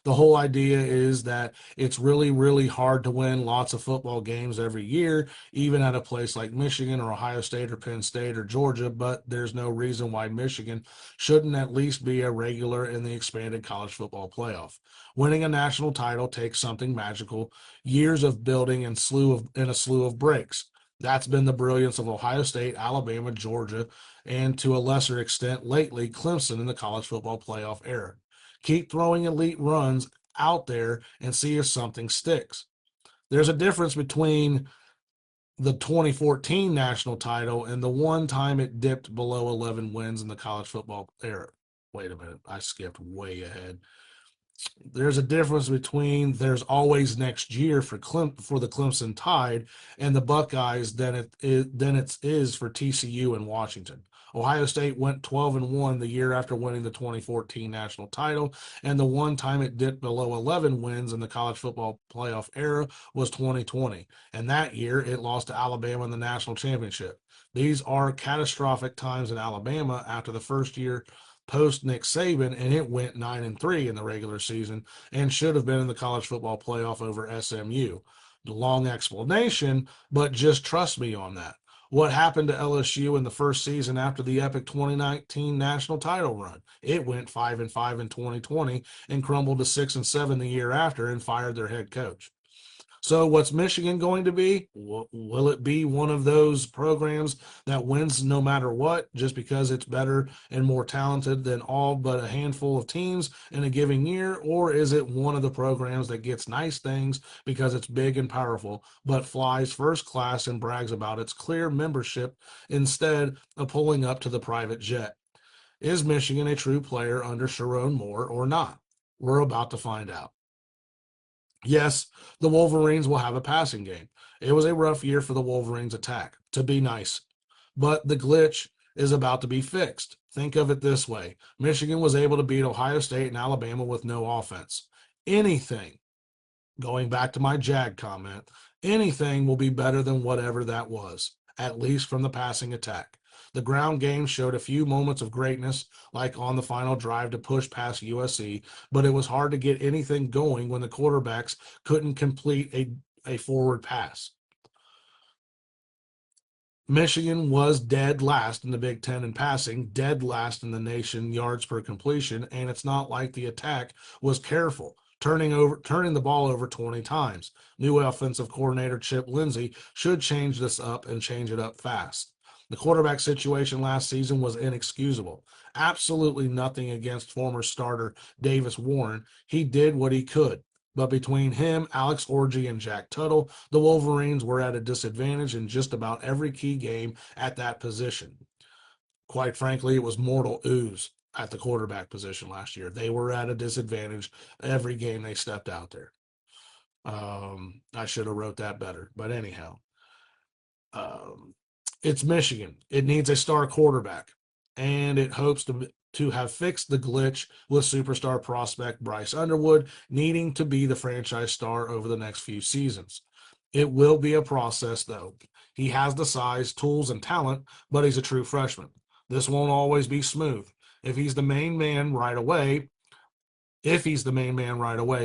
The whole idea is that it's really, really hard to win lots of football games every year, even at a place like Michigan or Ohio State or Penn State or Georgia, but there's no reason why Michigan shouldn't at least be a regular in the expanded college football playoff. Winning a national title takes something magical, years of building and a slew of breaks. That's been the brilliance of Ohio State, Alabama, Georgia, and to a lesser extent lately, Clemson in the college football playoff era. Keep throwing elite runs out there and see if something sticks. There's a difference between the 2014 national title and the one time it dipped below 11 wins in the college football era. Wait a minute, I skipped way ahead. There's a difference between there's always next year for the Clemson Tide and the Buckeyes than it is for TCU and Washington. Ohio State went 12-1 the year after winning the 2014 national title, and the one time it dipped below 11 wins in the college football playoff era was 2020, and that year it lost to Alabama in the national championship. These are catastrophic times in Alabama after the first year post Nick Saban, and it went 9-3 in the regular season and should have been in the college football playoff over SMU. The long explanation, but just trust me on that. What happened to LSU in the first season after the epic 2019 national title run? It went 5-5 in 2020 and crumbled to 6-7 the year after and fired their head coach. So, what's Michigan going to be? Will it be one of those programs that wins no matter what, just because it's better and more talented than all but a handful of teams in a given year? Or is it one of the programs that gets nice things because it's big and powerful, but flies first class and brags about its clear membership instead of pulling up to the private jet? Is Michigan a true player under Sharon Moore or not? We're about to find out. Yes, the Wolverines will have a passing game. It was a rough year for the Wolverines attack, to be nice. But the glitch is about to be fixed. Think of it this way: Michigan was able to beat Ohio State and Alabama with no offense. Anything, going back to my Jag comment, anything will be better than whatever that was, at least from the passing attack. The ground game showed a few moments of greatness, like on the final drive to push past USC, but it was hard to get anything going when the quarterbacks couldn't complete a forward pass. Michigan was dead last in the Big Ten in passing, dead last in the nation yards per completion, and it's not like the attack was careful, turning the ball over 20 times. New offensive coordinator Chip Lindsey should change this up and change it up fast. The quarterback situation last season was inexcusable. Absolutely nothing against former starter Davis Warren. He did what he could. But between him, Alex Orji, and Jack Tuttle, the Wolverines were at a disadvantage in just about every key game at that position. Quite frankly, it was mortal ooze at the quarterback position last year. They were at a disadvantage every game they stepped out there. I should have wrote that better. But anyhow, um, it's Michigan. It needs a star quarterback, and it hopes to have fixed the glitch with superstar prospect Bryce Underwood needing to be the franchise star over the next few seasons. It will be a process, though. He has the size, tools, and talent, but he's a true freshman. This won't always be smooth. If he's the main man right away,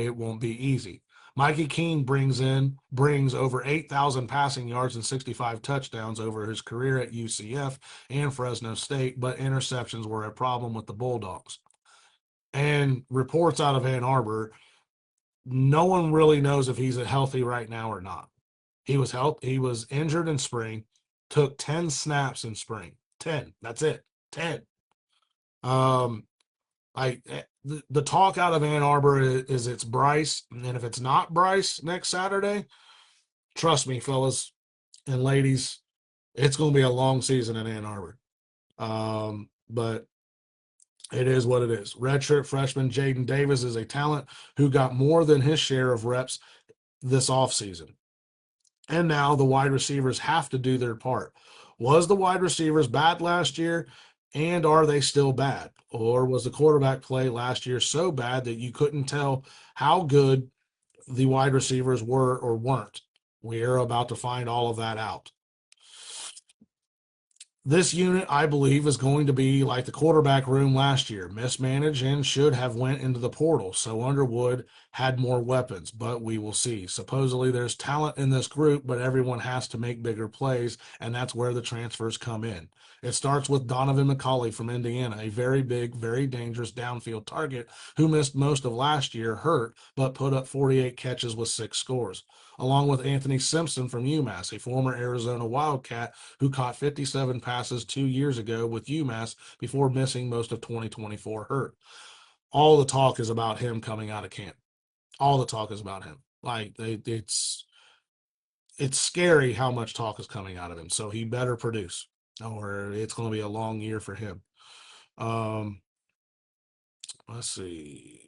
it won't be easy. Mikey Keene brings over 8,000 passing yards and 65 touchdowns over his career at UCF and Fresno State, but interceptions were a problem with the Bulldogs. And reports out of Ann Arbor, no one really knows if he's healthy right now or not. He was injured in spring, took 10 snaps in spring. 10. That's it. 10. The talk out of Ann Arbor is it's Bryce, and if it's not Bryce next Saturday, trust me, fellas and ladies, it's going to be a long season in Ann Arbor. But it is what it is. Redshirt freshman Jaden Davis is a talent who got more than his share of reps this offseason. And now the wide receivers have to do their part. Was the wide receivers bad last year? And are they still bad? Or was the quarterback play last year so bad that you couldn't tell how good the wide receivers were or weren't? We are about to find all of that out. This unit, I believe, is going to be like the quarterback room last year, mismanaged and should have went into the portal. So Underwood had more weapons, but we will see. Supposedly there's talent in this group, but everyone has to make bigger plays, and that's where the transfers come in. It starts with Donovan McCulley from Indiana, a very big, very dangerous downfield target who missed most of last year hurt, but put up 48 catches with 6 scores. Along with Anthony Simpson from UMass, a former Arizona Wildcat who caught 57 passes 2 years ago with UMass before missing most of 2024 hurt. All the talk is about him coming out of camp. All the talk is about him. It's scary how much talk is coming out of him. So he better produce, or it's going to be a long year for him. Um, let's see.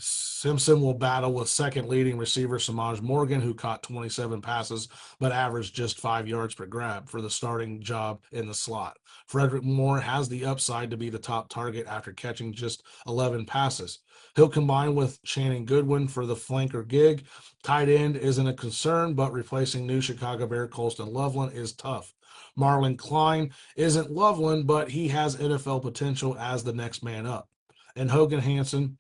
Simpson will battle with second leading receiver Samaj Morgan, who caught 27 passes but averaged just 5 yards per grab for the starting job in the slot. Frederick Moore has the upside to be the top target after catching just 11 passes. He'll combine with Shannon Goodwin for the flanker gig. Tight end isn't a concern, but replacing new Chicago Bear Colston Loveland is tough. Marlon Klein isn't Loveland, but he has NFL potential as the next man up. And Hogan Hansen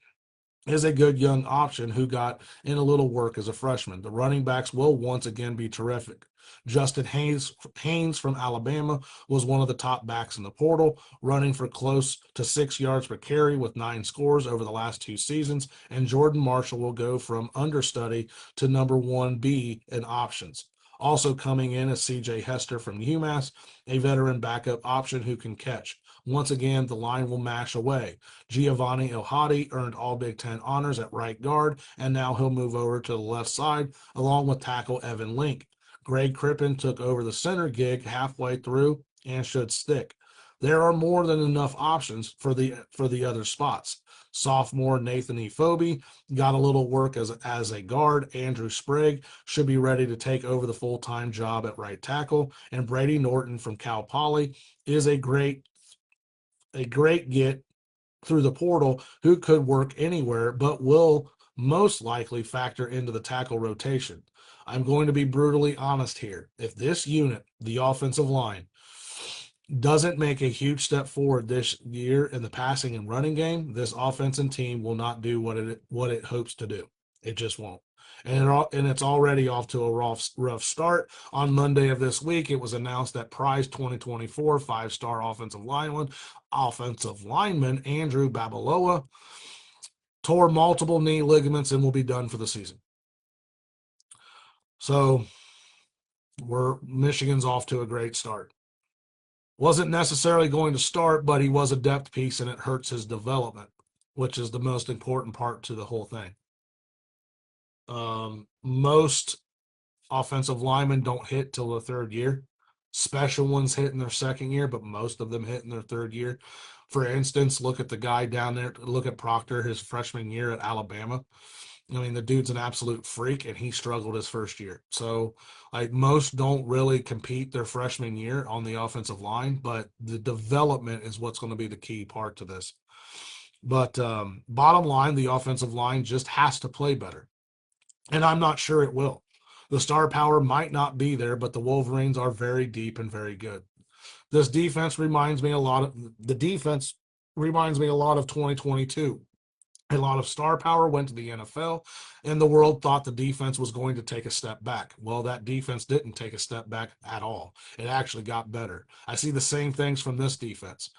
is a good young option who got in a little work as a freshman. The running backs will once again be terrific. Justin Haynes from Alabama was one of the top backs in the portal, running for close to 6 yards per carry with 9 scores over the last 2 seasons. And Jordan Marshall will go from understudy to number 1B in options. Also coming in is CJ Hester from UMass, a veteran backup option who can catch. Once again, the line will mash away. Giovanni Ilhadi earned all Big Ten honors at right guard, and now he'll move over to the left side along with tackle Evan Link. Greg Crippen took over the center gig halfway through and should stick. There are more than enough options for the other spots. Sophomore Nathan Efobi got a little work as a guard. Andrew Sprague should be ready to take over the full-time job at right tackle, and Brady Norton from Cal Poly is a great get through the portal who could work anywhere but will most likely factor into the tackle rotation. I'm going to be brutally honest here. If this unit, the offensive line, doesn't make a huge step forward this year in the passing and running game, this offensive team will not do what it hopes to do. It just won't. And it's already off to a rough start. On Monday of this week, it was announced that Prize 2024 5-star offensive lineman Andrew Babaloa tore multiple knee ligaments and will be done for the season. So Michigan's off to a great start. Wasn't necessarily going to start, but he was a depth piece, and it hurts his development, which is the most important part to the whole thing. Most offensive linemen don't hit till the third year. Special ones hit in their second year, but most of them hit in their third year. For instance, look at the guy down there. Look at Proctor, his freshman year at Alabama. I mean, the dude's an absolute freak, and he struggled his first year. So, like, most don't really compete their freshman year on the offensive line, but the development is what's going to be the key part to this. But bottom line, the offensive line just has to play better. And I'm not sure it will. The star power might not be there, but the Wolverines are very deep and very good. This defense reminds me a lot of 2022. A lot of star power went to the NFL, and the world thought the defense was going to take a step back. Well, that defense didn't take a step back at all. It actually got better. I see the same things from this defense.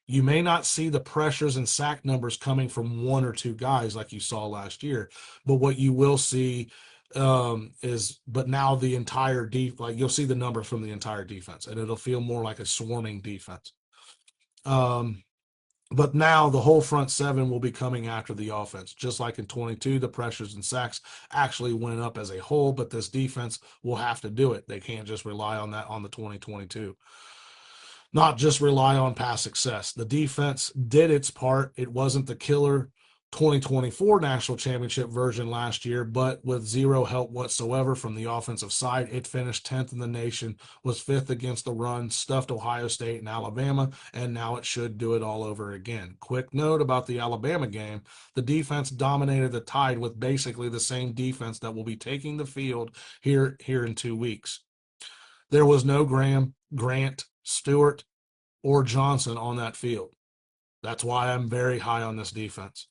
You may not see the pressures and sack numbers coming from one or two guys like you saw last year, but what you will see but now the entire you'll see the numbers from the entire defense, and it'll feel more like a swarming defense. But now the whole front seven will be coming after the offense. Just like in 22, the pressures and sacks actually went up as a whole, but this defense will have to do it. They can't just rely on that on the 2022. Not just rely on past success. The defense did its part. It wasn't the killer 2024 national championship version last year, but with zero help whatsoever from the offensive side, it finished 10th in the nation, was 5th against the run, stuffed Ohio State and Alabama, and now it should do it all over again. Quick note about the Alabama game: the defense dominated the Tide with basically the same defense that will be taking the field here in 2 weeks. There was no Graham, Grant, Stewart, or Johnson on that field. That's why I'm very high on this defense.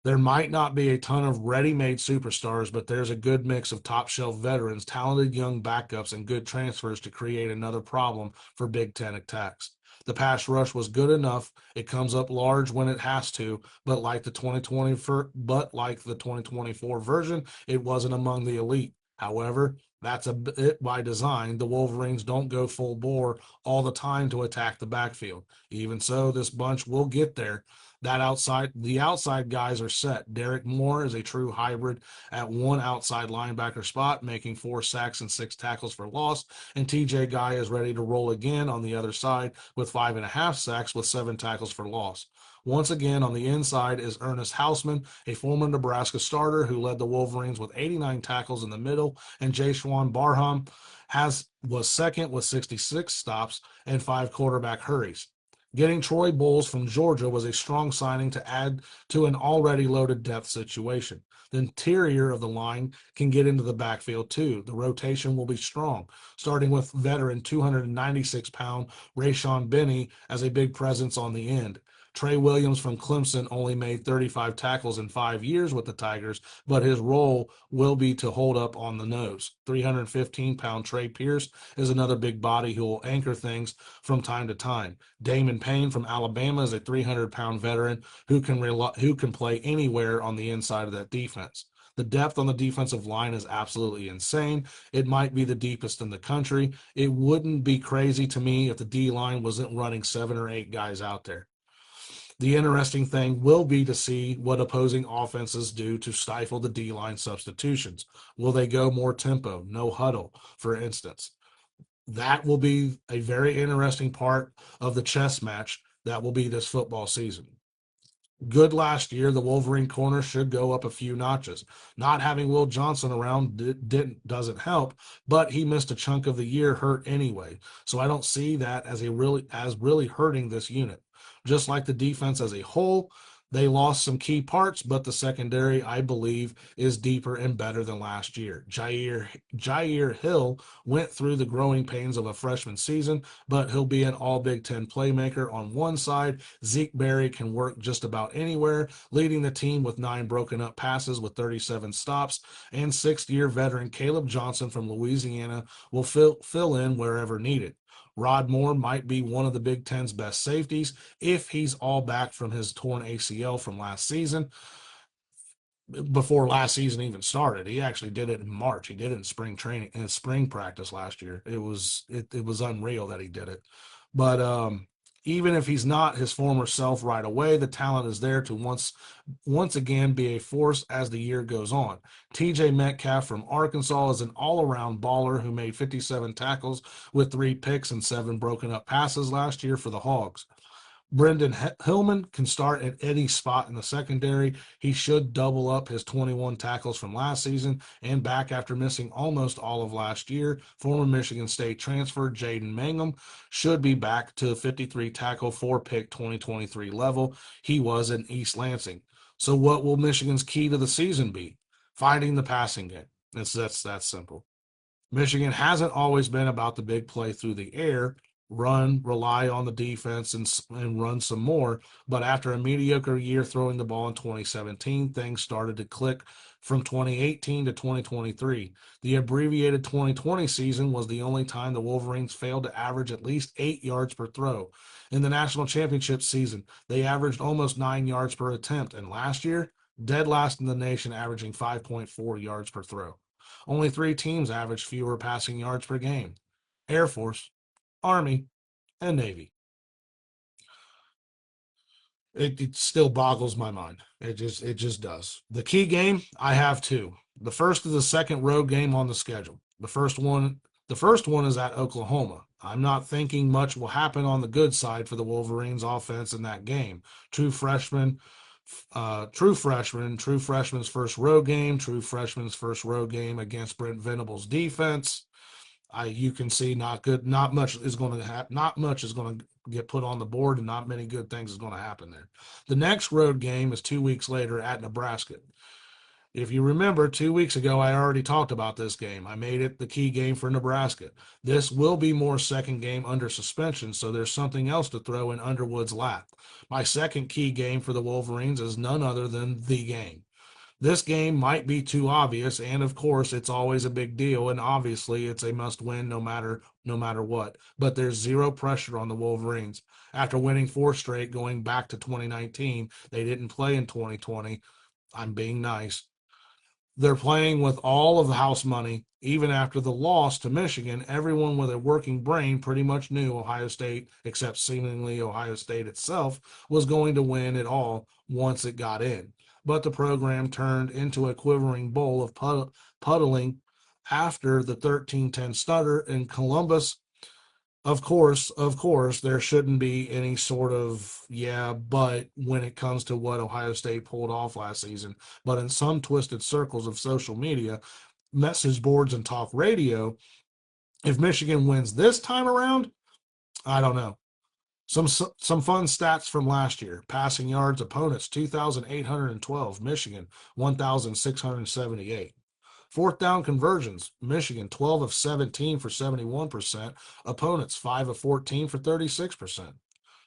There might not be a ton of ready-made superstars, but there's a good mix of top-shelf veterans, talented young backups, and good transfers to create another problem for Big Ten attacks. The pass rush was good enough. It comes up large when it has to, but like the 2024 version, it wasn't among the elite. However, that's a bit by design. The Wolverines don't go full bore all the time to attack the backfield. Even so, this bunch will get there. The outside guys are set. Derek Moore is a true hybrid at one outside linebacker spot, making 4 sacks and 6 tackles for loss. And TJ Guy is ready to roll again on the other side with 5.5 sacks with 7 tackles for loss. Once again, on the inside is Ernest Hausman, a former Nebraska starter who led the Wolverines with 89 tackles in the middle, and Jashwan Barham was second with 66 stops and 5 quarterback hurries. Getting Troy Bowles from Georgia was a strong signing to add to an already loaded depth situation. The interior of the line can get into the backfield too. The rotation will be strong, starting with veteran 296-pound Rayshon Benny as a big presence on the end. Trey Williams from Clemson only made 35 tackles in 5 years with the Tigers, but his role will be to hold up on the nose. 315-pound Trey Pierce is another big body who will anchor things from time to time. Damon Payne from Alabama is a 300-pound veteran who can play anywhere on the inside of that defense. The depth on the defensive line is absolutely insane. It might be the deepest in the country. It wouldn't be crazy to me if the D line wasn't running 7 or 8 guys out there. The interesting thing will be to see what opposing offenses do to stifle the D line substitutions. Will they go more tempo, no huddle, for instance? That will be a very interesting part of the chess match that will be this football season. Good last year, the Wolverine corner should go up a few notches. Not having Will Johnson around doesn't help, but he missed a chunk of the year hurt anyway. So I don't see that as really hurting this unit. Just like the defense as a whole, they lost some key parts, but the secondary, I believe, is deeper and better than last year. Jair Hill went through the growing pains of a freshman season, but he'll be an all Big Ten playmaker on one side. Zeke Berry can work just about anywhere, leading the team with 9 broken up passes with 37 stops, and 6th-year veteran Caleb Johnson from Louisiana will fill in wherever needed. Rod Moore might be one of the Big Ten's best safeties if he's all back from his torn ACL from last season. Before last season even started, he actually did it in March. He did it in spring practice last year. It was unreal that he did it. But even if he's not his former self right away, the talent is there to once again be a force as the year goes on. TJ Metcalf from Arkansas is an all-around baller who made 57 tackles with 3 picks and 7 broken up passes last year for the Hogs. Brendan Hillman can start at any spot in the secondary. He should double up his 21 tackles from last season and back after missing almost all of last year. Former Michigan State transfer Jaden Mangum should be back to 53 tackle, 4 pick 2023 level he was in East Lansing. So what will Michigan's key to the season be? Finding the passing game. That's that simple. Michigan hasn't always been about the big play through the air. Rely on the defense and run some more. But after a mediocre year throwing the ball in 2017, things started to click from 2018 to 2023. The abbreviated 2020 season was the only time the Wolverines failed to average at least 8 yards per throw. In the national championship season, they averaged almost 9 yards per attempt. And last year, dead last in the nation, averaging 5.4 yards per throw. Only 3 teams averaged fewer passing yards per game: Air Force, Army, and Navy. It still boggles my mind. It just does. The key game, I have 2. The first is the second road game on the schedule. The first one is at Oklahoma. I'm not thinking much will happen on the good side for the Wolverines offense in that game. True freshman's first road game against Brent Venables' defense. You can see not much is going to get put on the board, and not many good things is going to happen there. The next road game is 2 weeks later at Nebraska. If you remember, 2 weeks ago, I already talked about this game. I made it the key game for Nebraska. This will be Moore's second game under suspension, so there's something else to throw in Underwood's lap. My second key game for the Wolverines is none other than the game. This game might be too obvious, and of course, it's always a big deal, and obviously, it's a must-win no matter what. But there's zero pressure on the Wolverines. After winning four straight, going back to 2019, they didn't play in 2020. I'm being nice. They're playing with all of the house money. Even after the loss to Michigan, everyone with a working brain pretty much knew Ohio State, except seemingly Ohio State itself, was going to win it all once it got in. But the program turned into a quivering bowl of puddling after the 13-10 stutter in Columbus. Of course, there shouldn't be any sort of yeah, but when it comes to what Ohio State pulled off last season. But in some twisted circles of social media, message boards, and talk radio, if Michigan wins this time around, I don't know. Some fun stats from last year: passing yards, opponents 2,812, Michigan 1,678. Fourth down conversions, Michigan 12 of 17 for 71%, opponents 5 of 14 for 36%.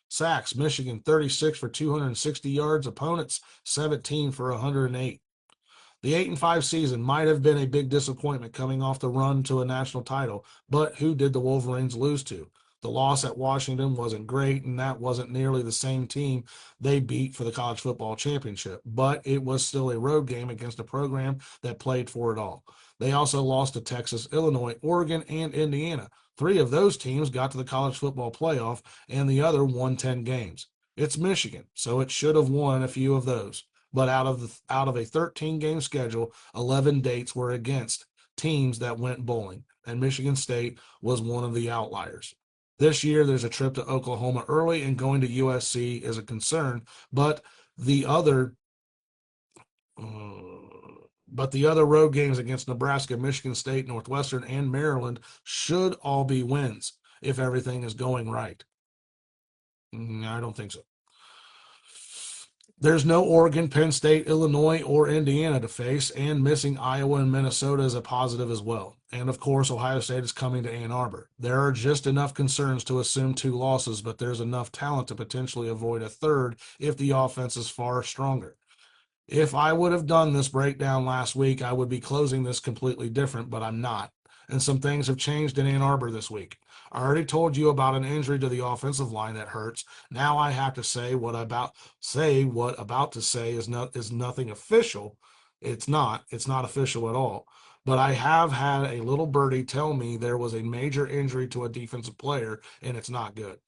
Sacks, Michigan 36 for 260 yards, opponents 17 for 108. The 8-5 season might have been a big disappointment coming off the run to a national title, but who did the Wolverines lose to? The loss at Washington wasn't great, and that wasn't nearly the same team they beat for the college football championship, but it was still a road game against a program that played for it all. They also lost to Texas, Illinois, Oregon, and Indiana. Three of those teams got to the college football playoff, and the other won 10 games. It's Michigan, so it should have won a few of those. But out of a 13 game schedule, 11 dates were against teams that went bowling, and Michigan State was one of the outliers. This year, there's a trip to Oklahoma early, and going to USC is a concern. But the other, but the other road games against Nebraska, Michigan State, Northwestern, and Maryland should all be wins if everything is going right. I don't think so. There's no Oregon, Penn State, Illinois, or Indiana to face, and missing Iowa and Minnesota is a positive as well. And of course, Ohio State is coming to Ann Arbor. There are just enough concerns to assume two losses, but there's enough talent to potentially avoid a third if the offense is far stronger. If I would have done this breakdown last week, I would be closing this completely different, but I'm not. And some things have changed in Ann Arbor this week. I already told you about an injury to the offensive line that hurts. Now I have to say what about to say is nothing official. It's not. It's not official at all. But I have had a little birdie tell me there was a major injury to a defensive player, and it's not good.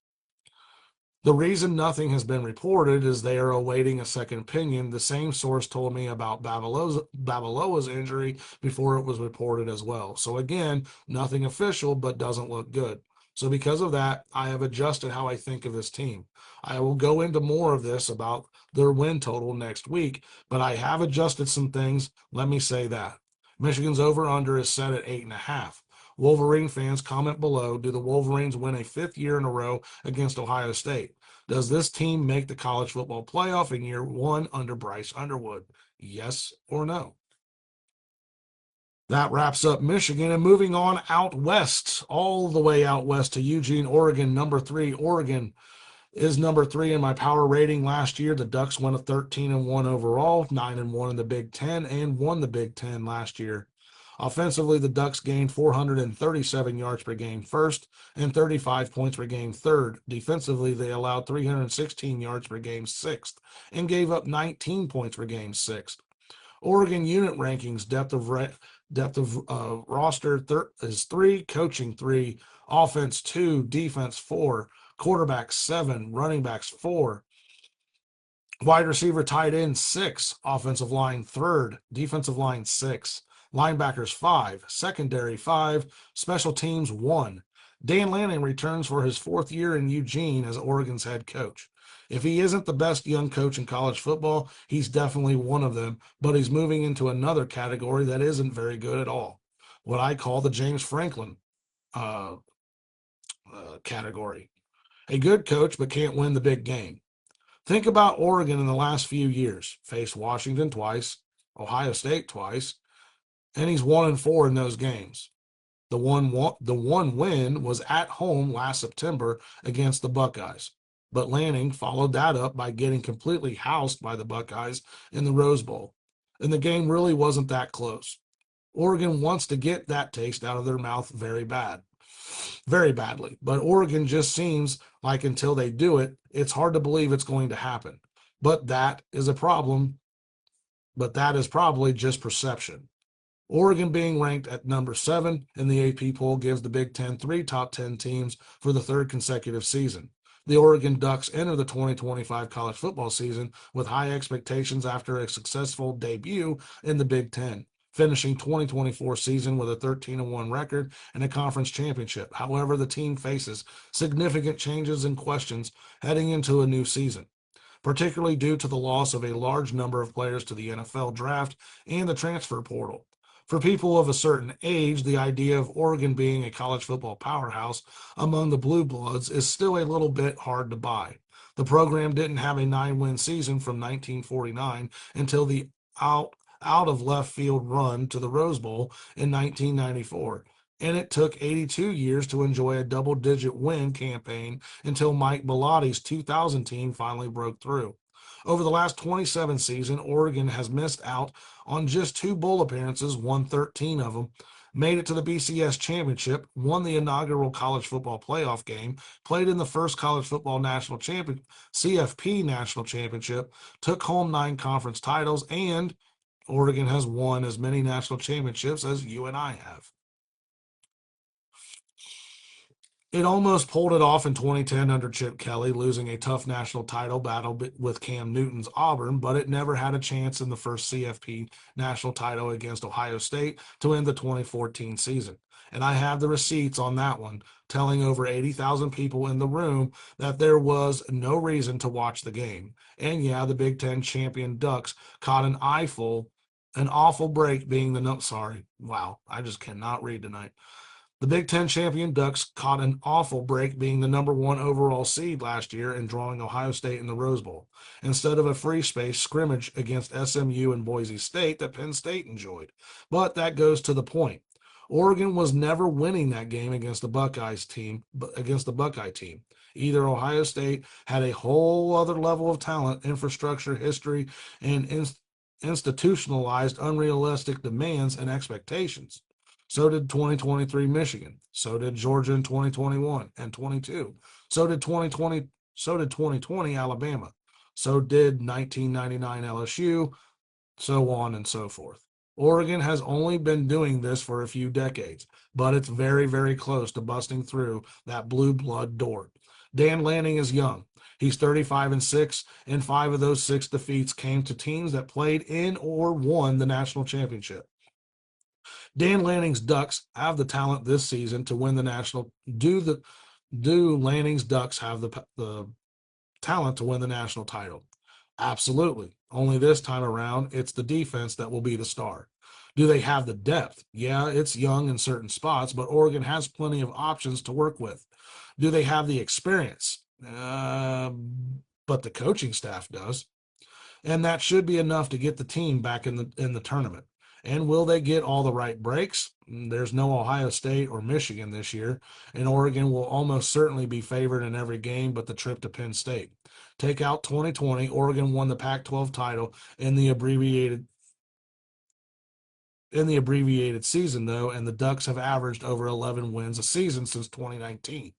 The reason nothing has been reported is they are awaiting a second opinion. The same source told me about Babaloa's injury before it was reported as well. So again, nothing official, but doesn't look good. So because of that, I have adjusted how I think of this team. I will go into more of this about their win total next week, but I have adjusted some things. Let me say that. Michigan's over under is set at 8.5. Wolverine fans, comment below. Do the Wolverines win a fifth year in a row against Ohio State? Does this team make the college football playoff in year one under Bryce Underwood? Yes or no? That wraps up Michigan, and moving on out west, all the way out west to Eugene, Oregon, number three. Oregon is number three in my power rating last year. The Ducks went a 13-1 overall, 9-1 in the Big Ten, and won the Big Ten last year. Offensively, the Ducks gained 437 yards per game first and 35 points per game third. Defensively, they allowed 316 yards per game sixth and gave up 19 points per game sixth. Oregon unit rankings: depth of roster is 3, coaching 3, offense 2, defense 4, quarterback 7, running backs 4, wide receiver, tight end 6, offensive line third, defensive line 6, linebackers 5, secondary 5, special teams 1. Dan Lanning returns for his fourth year in Eugene as Oregon's head coach. If he isn't the best young coach in college football, he's definitely one of them, but he's moving into another category that isn't very good at all. What I call the James Franklin uh, category. A good coach, but can't win the big game. Think about Oregon in the last few years. Faced Washington twice, Ohio State twice, and he's 1-4 in those games. The one win was at home last September against the Buckeyes. But Lanning followed that up by getting completely housed by the Buckeyes in the Rose Bowl. And the game really wasn't that close. Oregon wants to get that taste out of their mouth very badly. But Oregon just seems like until they do it, it's hard to believe it's going to happen. But that is a problem. But that is probably just perception. Oregon being ranked at number 7 in the AP poll gives the Big Ten 3 top 10 teams for the third consecutive season. The Oregon Ducks enter the 2025 college football season with high expectations after a successful debut in the Big Ten, finishing 2024 season with a 13-1 record and a conference championship. However, the team faces significant changes and questions heading into a new season, particularly due to the loss of a large number of players to the NFL draft and the transfer portal. For people of a certain age, the idea of Oregon being a college football powerhouse among the Blue Bloods is still a little bit hard to buy. The program didn't have a 9-win season from 1949 until the out of left field run to the Rose Bowl in 1994. And it took 82 years to enjoy a double-digit win campaign until Mike Bellotti's 2000 team finally broke through. Over the last 27 seasons, Oregon has missed out on just 2 bowl appearances, won 13 of them, made it to the BCS championship, won the inaugural college football playoff game, played in the first college football national champion, CFP national championship, took home 9 conference titles, and Oregon has won as many national championships as you and I have. It almost pulled it off in 2010 under Chip Kelly, losing a tough national title battle with Cam Newton's Auburn, but it never had a chance in the first CFP national title against Ohio State to end the 2014 season. And I have the receipts on that one, telling over 80,000 people in the room that there was no reason to watch the game. And yeah, the Big Ten champion Ducks caught an awful break being wow, I just cannot read tonight. The Big Ten champion Ducks caught an awful break being the number 1 overall seed last year and drawing Ohio State in the Rose Bowl, instead of a free space scrimmage against SMU and Boise State that Penn State enjoyed. But that goes to the point. Oregon was never winning that game against the Buckeye team. Either Ohio State had a whole other level of talent, infrastructure, history, and institutionalized unrealistic demands and expectations. So did 2023 Michigan. So did Georgia in 2021 and 22. So did 2020 Alabama. So did 1999 LSU, so on and so forth. Oregon has only been doing this for a few decades, but it's very, very close to busting through that blue blood door. Dan Lanning is young. He's 35-6, and 5 of those 6 defeats came to teams that played in or won the national championship. Dan Lanning's Ducks have the talent this season to win the national. Do Lanning's Ducks have the talent to win the national title? Absolutely. Only this time around, it's the defense that will be the star. Do they have the depth? Yeah, it's young in certain spots, but Oregon has plenty of options to work with. Do they have the experience? But the coaching staff does. And that should be enough to get the team back in the tournament. And will they get all the right breaks? There's no Ohio State or Michigan this year, and Oregon will almost certainly be favored in every game but the trip to Penn State. Take out 2020, Oregon won the Pac-12 title in the abbreviated season, though, and the Ducks have averaged over 11 wins a season since 2019.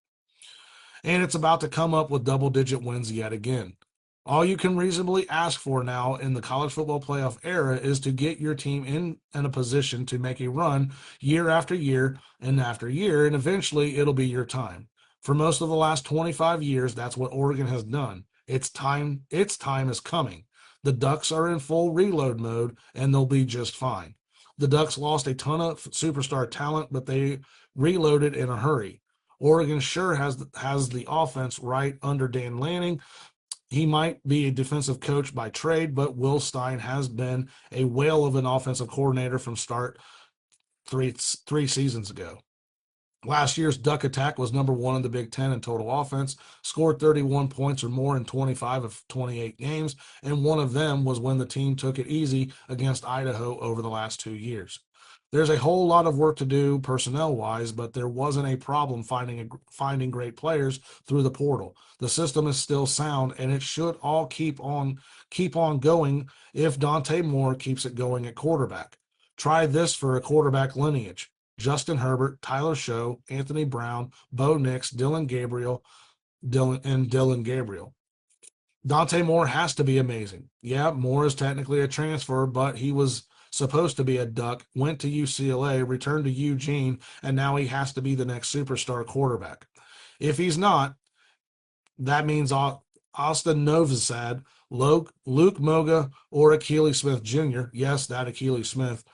And it's about to come up with double-digit wins yet again. All you can reasonably ask for now in the college football playoff era is to get your team in a position to make a run year after year, and eventually it'll be your time. For most of the last 25 years, that's what Oregon has done. Its time is coming. The Ducks are in full reload mode, and they'll be just fine. The Ducks lost a ton of superstar talent, but they reloaded in a hurry. Oregon sure has the offense right under Dan Lanning. He might be a defensive coach by trade, but Will Stein has been a whale of an offensive coordinator from start three seasons ago. Last year's Duck attack was number one in the Big Ten in total offense, scored 31 points or more in 25 of 28 games, and one of them was when the team took it easy against Idaho over the last 2 years. There's a whole lot of work to do personnel-wise, but there wasn't a problem finding great players through the portal. The system is still sound, and it should all keep on going if Dante Moore keeps it going at quarterback. Try this for a quarterback lineage. Justin Herbert, Tyler Show, Anthony Brown, Bo Nix, Dylan Gabriel. Dante Moore has to be amazing. Yeah, Moore is technically a transfer, but he was supposed to be a Duck, went to UCLA, returned to Eugene, and now he has to be the next superstar quarterback. If he's not, that means Austin Novosad, Luke Moga, or Akili Smith Jr. Yes, that Akili Smith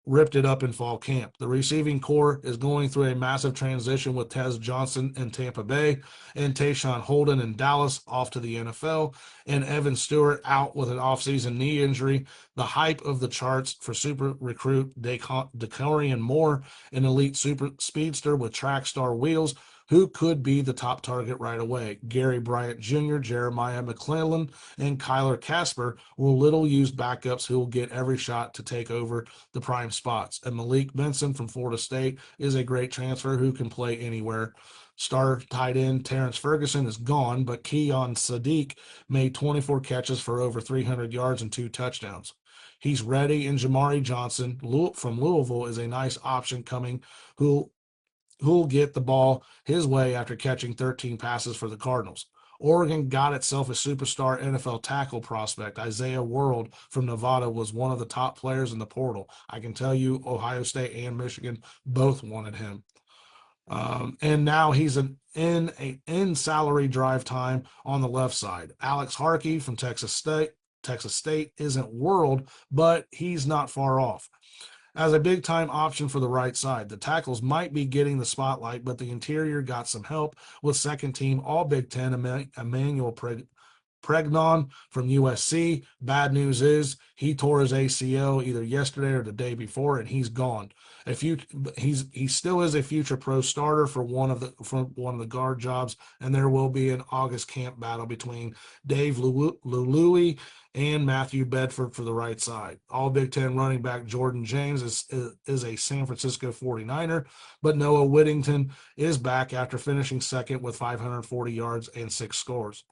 ripped it up in fall camp. The receiving core is going through a massive transition with Tez Johnson in Tampa Bay and Tayshawn Holden in Dallas off to the NFL, and Evan Stewart out with an offseason knee injury. The hype of the charts for super recruit Decorian Moore, an elite super speedster with track star wheels, who could be the top target right away. Gary Bryant Jr., Jeremiah McClellan, and Kyler Casper will little used backups who will get every shot to take over the prime spots. And Malik Benson from Florida State is a great transfer who can play anywhere. Star tight end Terrence Ferguson is gone, but Keon Sadiq made 24 catches for over 300 yards and 2 touchdowns. He's ready, and Jamari Johnson from Louisville is a nice option coming who'll get the ball his way after catching 13 passes for the Cardinals. Oregon got itself a superstar NFL tackle prospect. Isaiah World from Nevada was one of the top players in the portal. I can tell you Ohio State and Michigan both wanted him. And now he's in salary drive time on the left side. Alex Harkey from Texas State. Texas State isn't world, but he's not far off as a big time option for the right side. The tackles might be getting the spotlight, but the interior got some help with second team All Big Ten Emmanuel Pregnon from USC. Bad news is he tore his ACL either yesterday or the day before, and he's gone. He still is a future pro starter for one of the guard jobs, and there will be an August camp battle between Dave Lului and Matthew Bedford for the right side. All Big Ten running back Jordan James is a San Francisco 49er, but Noah Whittington is back after finishing second with 540 yards and 6 scores.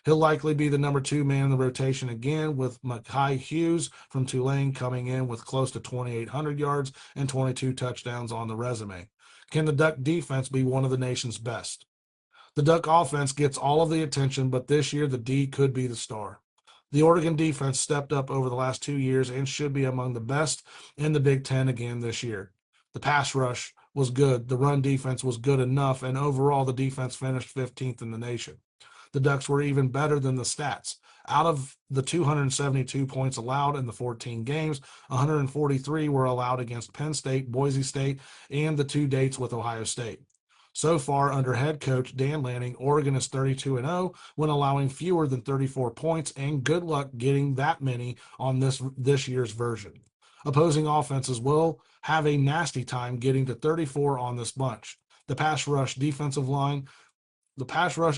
He'll likely be the number 2 man in the rotation again, with Mekhi Hughes from Tulane coming in with close to 2,800 yards and 22 touchdowns on the resume. Can the Duck defense be one of the nation's best? The Duck offense gets all of the attention, but this year the D could be the star. The Oregon defense stepped up over the last 2 years and should be among the best in the Big Ten again this year. The pass rush was good, the run defense was good enough, and overall the defense finished 15th in the nation. The Ducks were even better than the stats. Out of the 272 points allowed in the 14 games, 143 were allowed against Penn State, Boise State, and the 2 dates with Ohio State. So far, under head coach Dan Lanning, Oregon is 32-0 when allowing fewer than 34 points, and good luck getting that many on this year's version. Opposing offenses will have a nasty time getting to 34 on this bunch. The pass rush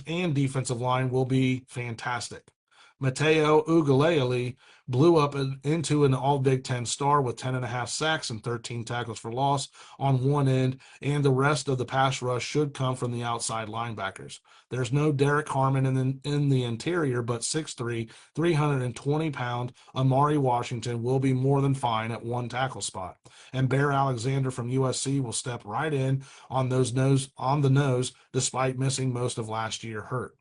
and defensive line will be fantastic. Mateo Ugalele blew up into an all Big Ten star with 10.5 sacks and 13 tackles for loss on one end, and the rest of the pass rush should come from the outside linebackers. There's no Derek Harmon in the interior, but 6'3", 320-pound Amari Washington will be more than fine at one tackle spot. And Bear Alexander from USC will step right in on the nose despite missing most of last year hurt.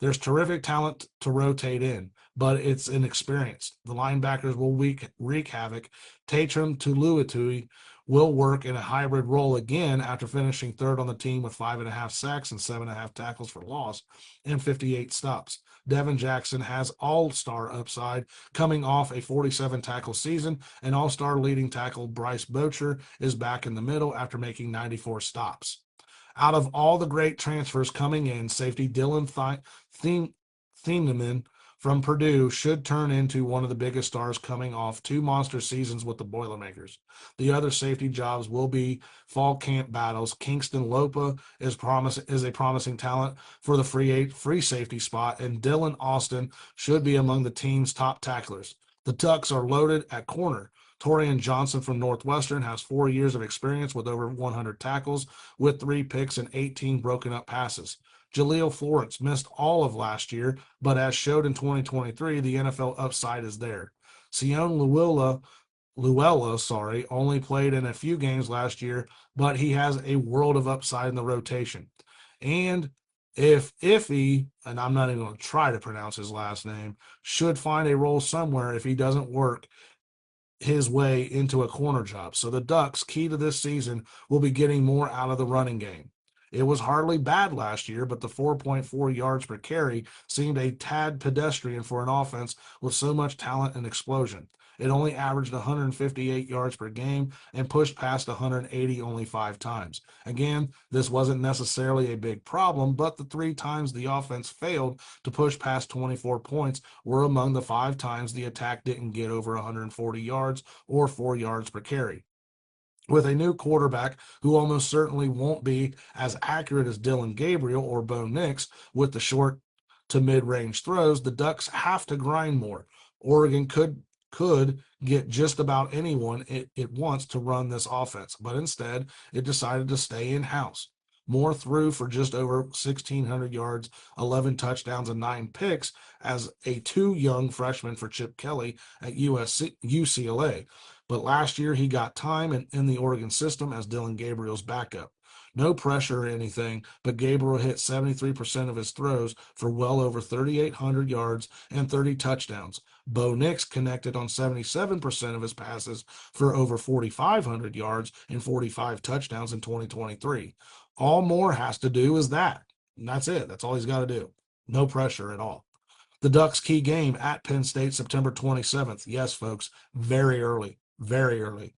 There's terrific talent to rotate in, but it's inexperienced. The linebackers will wreak havoc. Tatrum Tuluatui will work in a hybrid role again after finishing third on the team with 5.5 sacks and 7.5 tackles for loss and 58 stops. Devin Jackson has all-star upside coming off a 47-tackle season, and all-star leading tackle Bryce Bocher is back in the middle after making 94 stops. Out of all the great transfers coming in, safety Dylan Thieneman from Purdue should turn into one of the biggest stars coming off 2 monster seasons with the Boilermakers. The other safety jobs will be fall camp battles. Kingston Lopa is a promising talent for the free safety spot, and Dylan Austin should be among the team's top tacklers. The Ducks are loaded at corner. Torian Johnson from Northwestern has 4 years of experience with over 100 tackles, with 3 picks and 18 broken up passes. Jaleel Florence missed all of last year, but as showed in 2023, the NFL upside is there. Sion Luella, only played in a few games last year, but he has a world of upside in the rotation. And if Iffy, and I'm not even going to try to pronounce his last name, should find a role somewhere if he doesn't work his way into a corner job. So the Ducks, key to this season, will be getting more out of the running game. It was hardly bad last year, but the 4.4 yards per carry seemed a tad pedestrian for an offense with so much talent and explosion. It only averaged 158 yards per game and pushed past 180 only 5 times. Again, this wasn't necessarily a big problem, but the 3 times the offense failed to push past 24 points were among the 5 times the attack didn't get over 140 yards or 4 yards per carry. With a new quarterback who almost certainly won't be as accurate as Dylan Gabriel or Bo Nix with the short to mid-range throws, the Ducks have to grind more. Oregon could get just about anyone it wants to run this offense, but instead it decided to stay in-house. Moore threw for just over 1,600 yards, 11 touchdowns, and 9 picks as a young freshman for Chip Kelly at UCLA. But last year he got time in the Oregon system as Dylan Gabriel's backup. No pressure or anything, but Gabriel hit 73% of his throws for well over 3,800 yards and 30 touchdowns. Bo Nix connected on 77% of his passes for over 4,500 yards and 45 touchdowns in 2023. All Moore has to do is that. And that's it. That's all he's got to do. No pressure at all. The Ducks' key game at Penn State, September 27th. Yes, folks, very early, very early.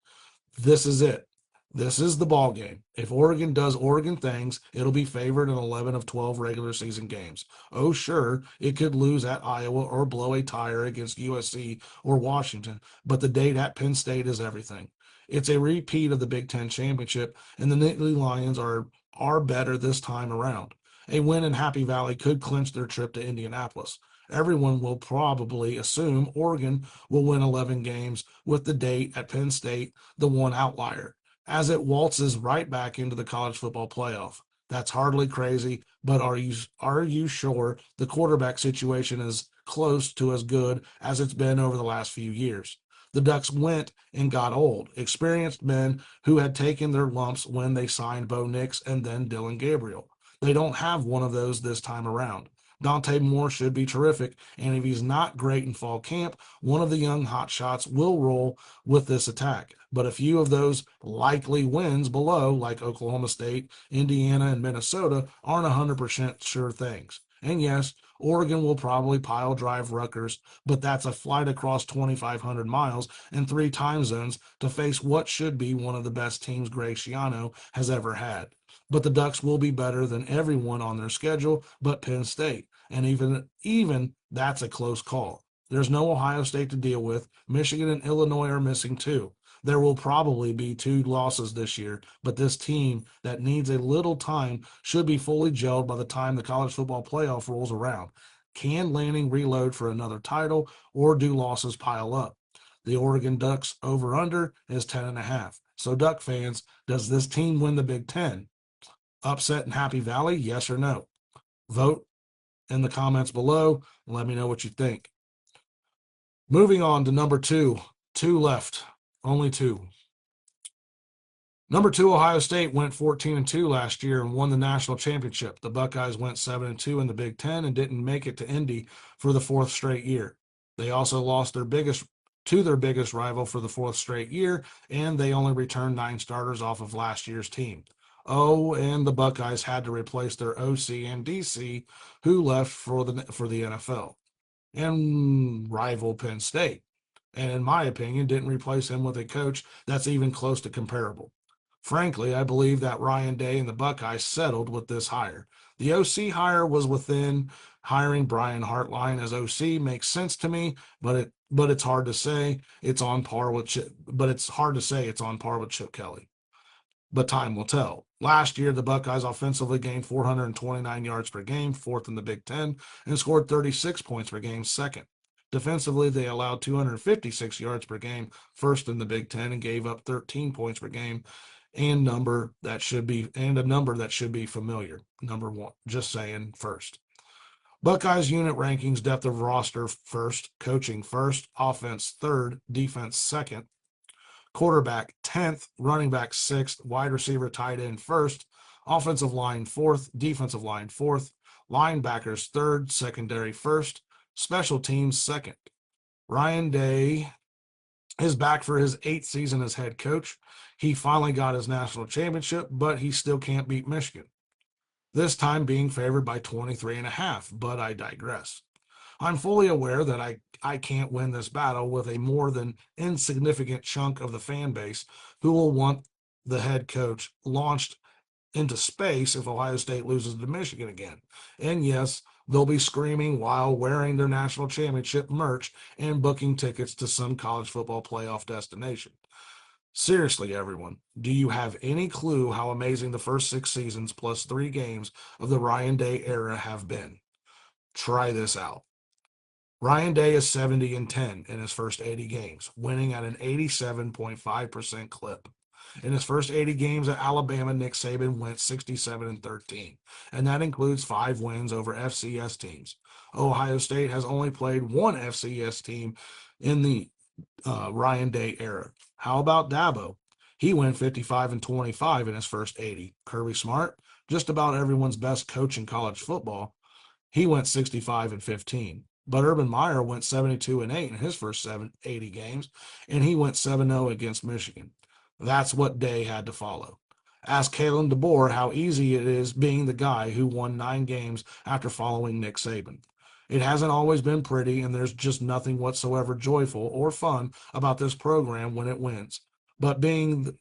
This is it. This is the ball game. If Oregon does Oregon things, it'll be favored in 11 of 12 regular season games. Oh, sure, it could lose at Iowa or blow a tire against USC or Washington, but the date at Penn State is everything. It's a repeat of the Big Ten championship, and the Nittany Lions are better this time around. A win in Happy Valley could clinch their trip to Indianapolis. Everyone will probably assume Oregon will win 11 games, with the date at Penn State the one outlier, as it waltzes right back into the college football playoff. That's hardly crazy, but are you sure the quarterback situation is close to as good as it's been over the last few years? The Ducks went and got old, experienced men who had taken their lumps when they signed Bo Nix and then Dylan Gabriel. They don't have one of those this time around. Dante Moore should be terrific, and if he's not great in fall camp, one of the young hotshots will roll with this attack. But a few of those likely wins below, like Oklahoma State, Indiana, and Minnesota, aren't 100% sure things. And yes, Oregon will probably pile drive Rutgers, but that's a flight across 2,500 miles and 3 time zones to face what should be one of the best teams Greg Schiano has ever had. But the Ducks will be better than everyone on their schedule but Penn State, and even that's a close call. There's no Ohio State to deal with. Michigan and Illinois are missing too. There will probably be 2 losses this year, but this team that needs a little time should be fully gelled by the time the college football playoff rolls around. Can Lanning reload for another title, or do losses pile up? The Oregon Ducks over-under is 10.5. So, Duck fans, does this team win the Big Ten? Upset in Happy Valley, yes or no? Vote in the comments below and let me know what you think. Moving on to number 2. 2 left. Only 2. Number 2, Ohio State went 14-2 last year and won the national championship. The Buckeyes went 7-2 in the Big Ten and didn't make it to Indy for the 4th straight year. They also lost their biggest rival for the 4th straight year, and they only returned 9 starters off of last year's team. Oh, and the Buckeyes had to replace their OC and DC, who left for the NFL, and rival Penn State. And in my opinion, didn't replace him with a coach that's even close to comparable. Frankly, I believe that Ryan Day and the Buckeyes settled with this hire. The OC hire was within Hiring Brian Hartline as OC makes sense to me, but it's hard to say it's on par with Chip Kelly. But time will tell. Last year, the Buckeyes offensively gained 429 yards per game, fourth in the Big Ten, and scored 36 points per game, second. Defensively, they allowed 256 yards per game, first in the Big Ten, and gave up 13 points per game, and a number that should be familiar. Number one, just saying, first. Buckeyes unit rankings: depth of roster first, coaching first, offense third, defense second, quarterback 10th, running back 6th, wide receiver, tight end first, offensive line 4th, defensive line 4th, linebackers 3rd, secondary 1st, special teams 2nd. Ryan Day is back for his 8th season as head coach. He finally got his national championship, but he still can't beat Michigan. This time being favored by 23.5, but I digress. I'm fully aware that I can't win this battle with a more than insignificant chunk of the fan base who will want the head coach launched into space if Ohio State loses to Michigan again. And yes, they'll be screaming while wearing their national championship merch and booking tickets to some college football playoff destination. Seriously, everyone, do you have any clue how amazing the first 6 seasons plus 3 games of the Ryan Day era have been? Try this out. Ryan Day is 70-10 in his first 80 games, winning at an 87.5% clip. In his first 80 games at Alabama, Nick Saban went 67-13, and that includes 5 wins over FCS teams. Ohio State has only played one FCS team in the Ryan Day era. How about Dabo? He went 55-25 in his first 80. Kirby Smart, just about everyone's best coach in college football, he went 65-15. But Urban Meyer went 72-8 in his first 80 games, and he went 7-0 against Michigan. That's what Day had to follow. Ask Kalen DeBoer how easy it is being the guy who won 9 games after following Nick Saban. It hasn't always been pretty, and there's just nothing whatsoever joyful or fun about this program when it wins. But being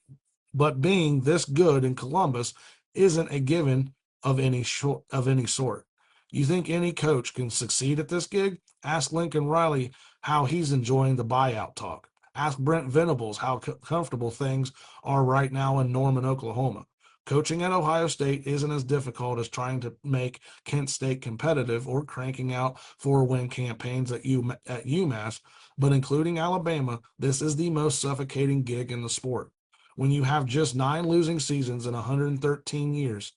this good in Columbus isn't a given of any sort. You think any coach can succeed at this gig? Ask Lincoln Riley how he's enjoying the buyout talk. Ask Brent Venables how comfortable things are right now in Norman, Oklahoma. Coaching at Ohio State isn't as difficult as trying to make Kent State competitive or cranking out 4-win campaigns at UMass, but including Alabama, this is the most suffocating gig in the sport. When you have just 9 losing seasons in 113 years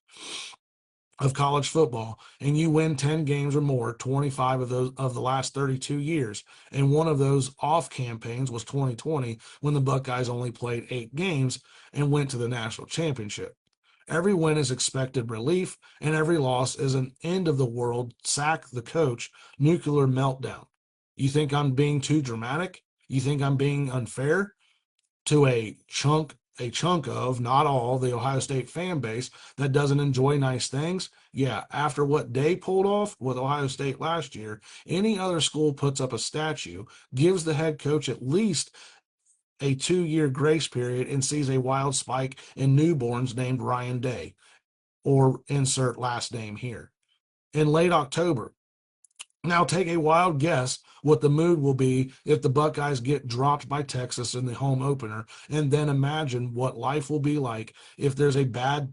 of college football, and you win 10 games or more, 25 of the last 32 years, and one of those off campaigns was 2020 when the Buckeyes only played 8 games and went to the national championship. Every win is expected relief, and every loss is an end of the world, sack the coach, nuclear meltdown. You think I'm being too dramatic? You think I'm being unfair to a chunk of, not all, the Ohio State fan base that doesn't enjoy nice things? Yeah, after what Day pulled off with Ohio State last year, any other school puts up a statue, gives the head coach at least a 2-year grace period, and sees a wild spike in newborns named Ryan Day, or insert last name here, in late October. Now take a wild guess what the mood will be if the Buckeyes get dropped by Texas in the home opener, and then imagine what life will be like if there's a bad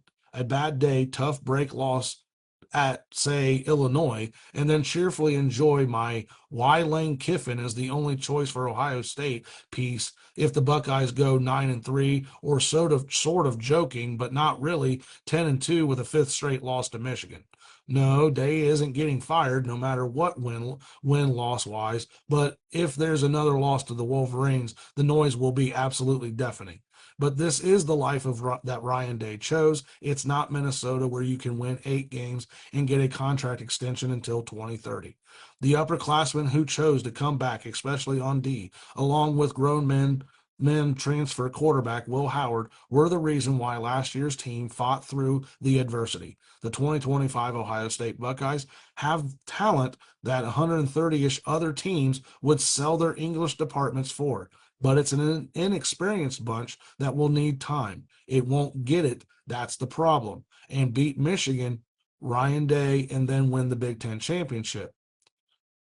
day, tough break loss at, say, Illinois, and then cheerfully enjoy my why Lane Kiffin is the only choice for Ohio State piece if the Buckeyes go 9-3, or sort of joking, but not really, 10-2 with a 5th straight loss to Michigan. No, Day isn't getting fired no matter what win-loss wise, but if there's another loss to the Wolverines, the noise will be absolutely deafening. But this is the life that Ryan Day chose. It's not Minnesota, where you can win 8 games and get a contract extension until 2030. The upperclassmen who chose to come back, especially on D, along with grown men transfer quarterback Will Howard, were the reason why last year's team fought through the adversity. The 2025 Ohio State Buckeyes have talent that 130-ish other teams would sell their English departments for, but it's an inexperienced bunch that will need time. It won't get it. That's the problem. And beat Michigan Ryan Day, and then win the Big Ten championship.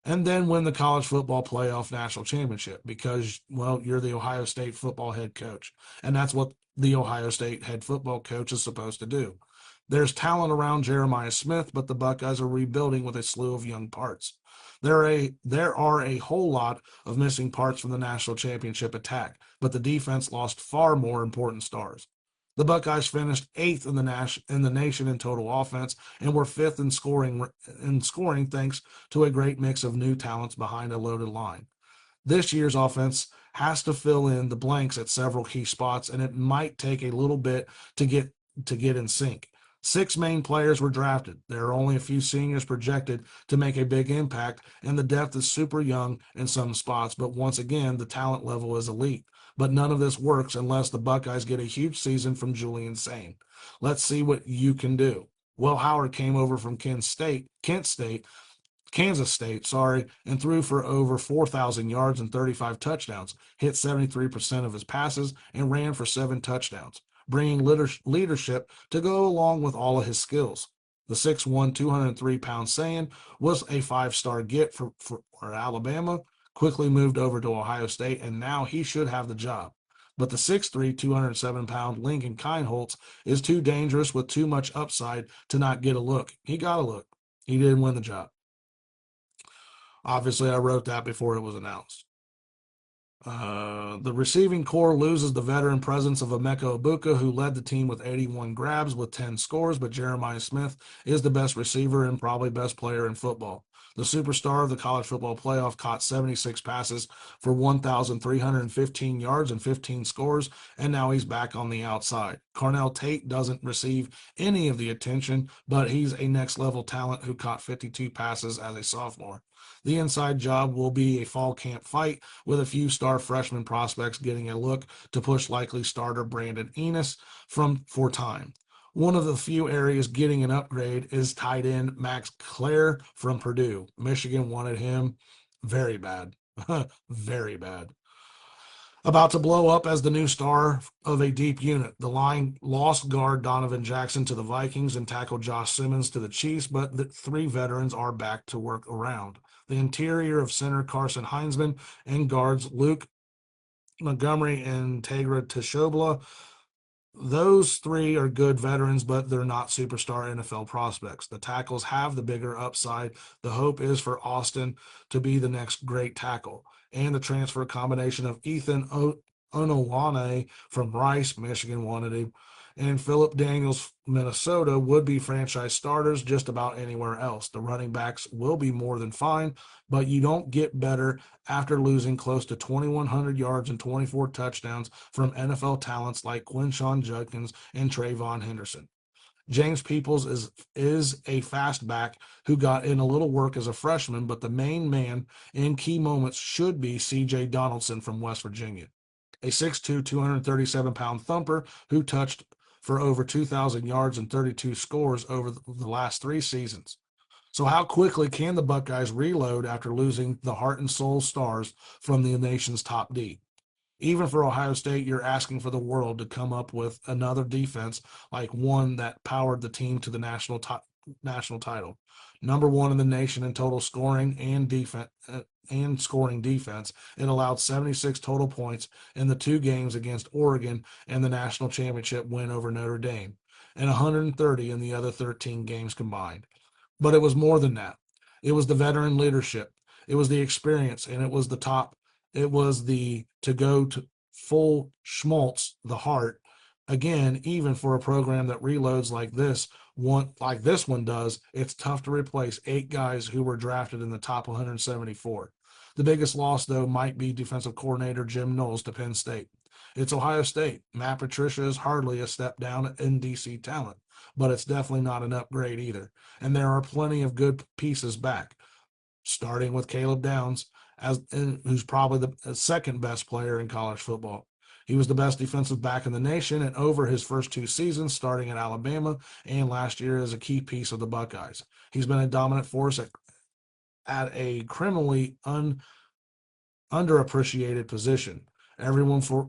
And then win the college football playoff national championship because, well, you're the Ohio State football head coach. And that's what the Ohio State head football coach is supposed to do. There's talent around Jeremiah Smith, but the Buckeyes are rebuilding with a slew of young parts. There are a whole lot of missing parts from the national championship attack, but the defense lost far more important stars. The Buckeyes finished eighth in the nation in total offense and were fifth in scoring thanks to a great mix of new talents behind a loaded line. This year's offense has to fill in the blanks at several key spots, and it might take a little bit to get in sync. Six main players were drafted. There are only a few seniors projected to make a big impact, and the depth is super young in some spots, but once again, the talent level is elite. But none of this works unless the Buckeyes get a huge season from Julian Sain. Let's see what you can do. Will Howard came over from Kansas State, and threw for over 4,000 yards and 35 touchdowns, hit 73% of his passes, and ran for 7 touchdowns, bringing leadership to go along with all of his skills. The 6'1", 203-pound Sain was a five-star get for Alabama, quickly moved over to Ohio State, and now he should have the job. But the 6'3", 207-pound Lincoln Kienholz is too dangerous with too much upside to not get a look. He got a look. He didn't win the job. Obviously, I wrote that before it was announced. The receiving corps loses the veteran presence of Emeka Egbuka, who led the team with 81 grabs with 10 scores, but Jeremiah Smith is the best receiver and probably best player in football. The superstar of the college football playoff caught 76 passes for 1,315 yards and 15 scores, and now he's back on the outside. Carnell Tate doesn't receive any of the attention, but he's a next-level talent who caught 52 passes as a sophomore. The inside job will be a fall camp fight with a few star freshman prospects getting a look to push likely starter Brandon Enos for time. One of the few areas getting an upgrade is tight end Max Clare from Purdue. Michigan wanted him very bad. Very bad. About to blow up as the new star of a deep unit. The line lost guard Donovan Jackson to the Vikings and tackle Josh Simmons to the Chiefs, but the three veterans are back to work around. The interior of center Carson Heinzman and guards Luke Montgomery and Tegra Teshobla. Those three are good veterans, but they're not superstar NFL prospects. The tackles have the bigger upside. The hope is for Austin to be the next great tackle. And the transfer combination of Ethan Onowane from Rice, Michigan wanted him, and Philip Daniels, Minnesota, would be franchise starters just about anywhere else. The running backs will be more than fine, but you don't get better after losing close to 2,100 yards and 24 touchdowns from NFL talents like Quinshon Judkins and Trayvon Henderson. James Peoples is a fast back who got in a little work as a freshman, but the main man in key moments should be C.J. Donaldson from West Virginia, a 6'2", 237-pound thumper who touched for over 2,000 yards and 32 scores over the last 3 seasons. So how quickly can the Buckeyes reload after losing the heart and soul stars from the nation's top D? Even for Ohio State, you're asking for the world to come up with another defense like one that powered the team to the national title. Number one in the nation in total scoring and scoring defense. It allowed 76 total points in the 2 games against Oregon and the national championship win over Notre Dame, and 130 in the other 13 games combined. But it was more than that. It was the veteran leadership. It was the experience, and it was the top. It was the to go to full schmaltz, the heart. Again, even for a program that reloads like this one does, it's tough to replace 8 guys who were drafted in the top 174. The biggest loss, though, might be defensive coordinator Jim Knowles to Penn State. It's Ohio State. Matt Patricia is hardly a step down in DC talent, but it's definitely not an upgrade either. And there are plenty of good pieces back, starting with Caleb Downs, who's probably the second best player in college football. He was the best defensive back in the nation, and over his first 2 seasons, starting at Alabama and last year as a key piece of the Buckeyes. He's been a dominant force at a criminally underappreciated position.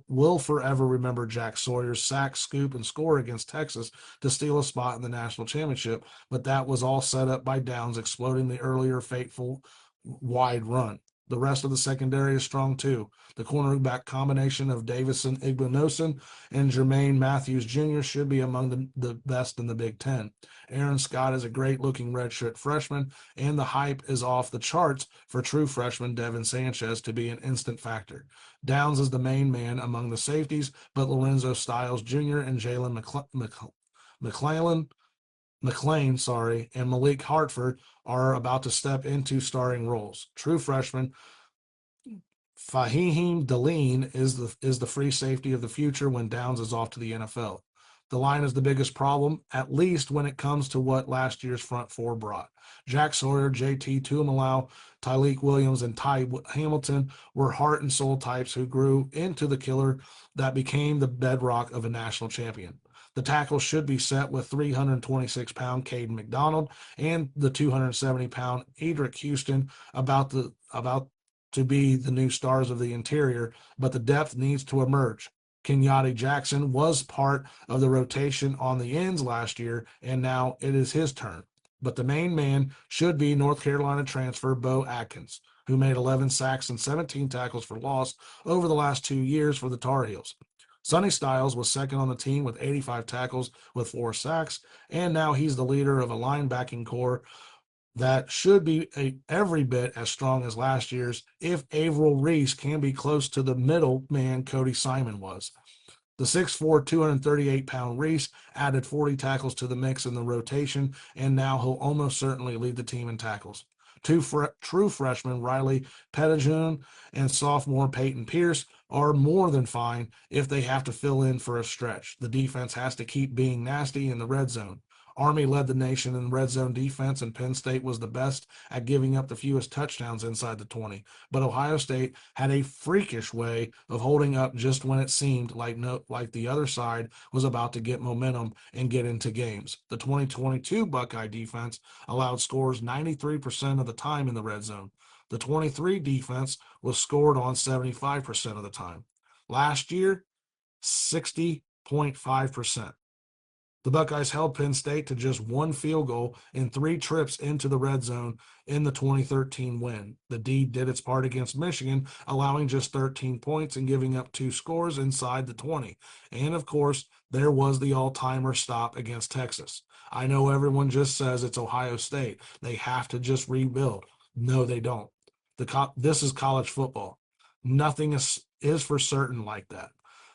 Will forever remember Jack Sawyer's sack, scoop, and score against Texas to steal a spot in the national championship, but that was all set up by Downs exploding the earlier fateful wide run. The rest of the secondary is strong too. The cornerback combination of Davison Igbinosun and Jermaine Matthews Jr. should be among the best in the Big Ten. Aaron Scott is a great looking redshirt freshman, and the hype is off the charts for true freshman Devin Sanchez to be an instant factor. Downs is the main man among the safeties, but Lorenzo Styles Jr. and Jalen McLean, and Malik Hartford are about to step into starring roles. True freshman Fahim Deline is the free safety of the future when Downs is off to the NFL. The line is the biggest problem, at least when it comes to what last year's front four brought. Jack Sawyer, JT Tuimalau, Tyleik Williams, and Ty Hamilton were heart and soul types who grew into the killer that became the bedrock of a national champion. The tackle should be set with 326-pound Caden McDonald and the 270-pound Edric Houston about to be the new stars of the interior, but the depth needs to emerge. Kenyatta Jackson was part of the rotation on the ends last year, and now it is his turn. But the main man should be North Carolina transfer Bo Atkins, who made 11 sacks and 17 tackles for loss over the last 2 years for the Tar Heels. Sonny Styles was second on the team with 85 tackles with 4 sacks, and now he's the leader of a linebacking core that should be every bit as strong as last year's if Averill Reese can be close to the middle man Cody Simon was. The 6'4", 238-pound Reese added 40 tackles to the mix in the rotation, and now he'll almost certainly lead the team in tackles. True freshmen Riley Pettijohn and sophomore Peyton Pierce are more than fine if they have to fill in for a stretch. The defense has to keep being nasty in the red zone. Army led the nation in red zone defense, and Penn State was the best at giving up the fewest touchdowns inside the 20. But Ohio State had a freakish way of holding up just when it seemed like the other side was about to get momentum and get into games. The 2022 Buckeye defense allowed scores 93% of the time in the red zone. The 23 defense was scored on 75% of the time. Last year, 60.5%. The Buckeyes held Penn State to just one field goal in 3 trips into the red zone in the 2013 win. The D did its part against Michigan, allowing just 13 points and giving up 2 scores inside the 20. And of course, there was the all-timer stop against Texas. I know everyone just says it's Ohio State. They have to just rebuild. No, they don't. This is college football. Nothing is for certain like that.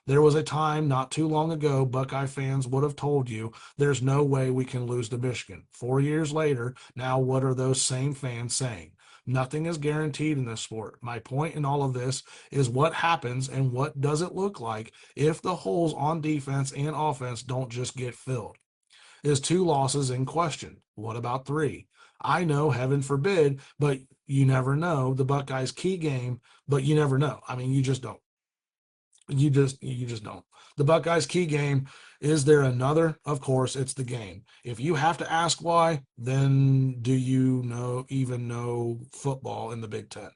There was a time not too long ago Buckeye fans would have told you there's no way we can lose to Michigan. 4 years later, now what are those same fans saying? Nothing is guaranteed in this sport. My point in all of this is what happens and what does it look like if the holes on defense and offense don't just get filled. Is 2 losses in question? What about 3? I know, heaven forbid, but you never know. The Buckeyes' key game, but you never know. I mean, you just don't. You just don't. The Buckeyes' key game, is there another? Of course, it's the game. If you have to ask why, then do you even know football in the Big Ten?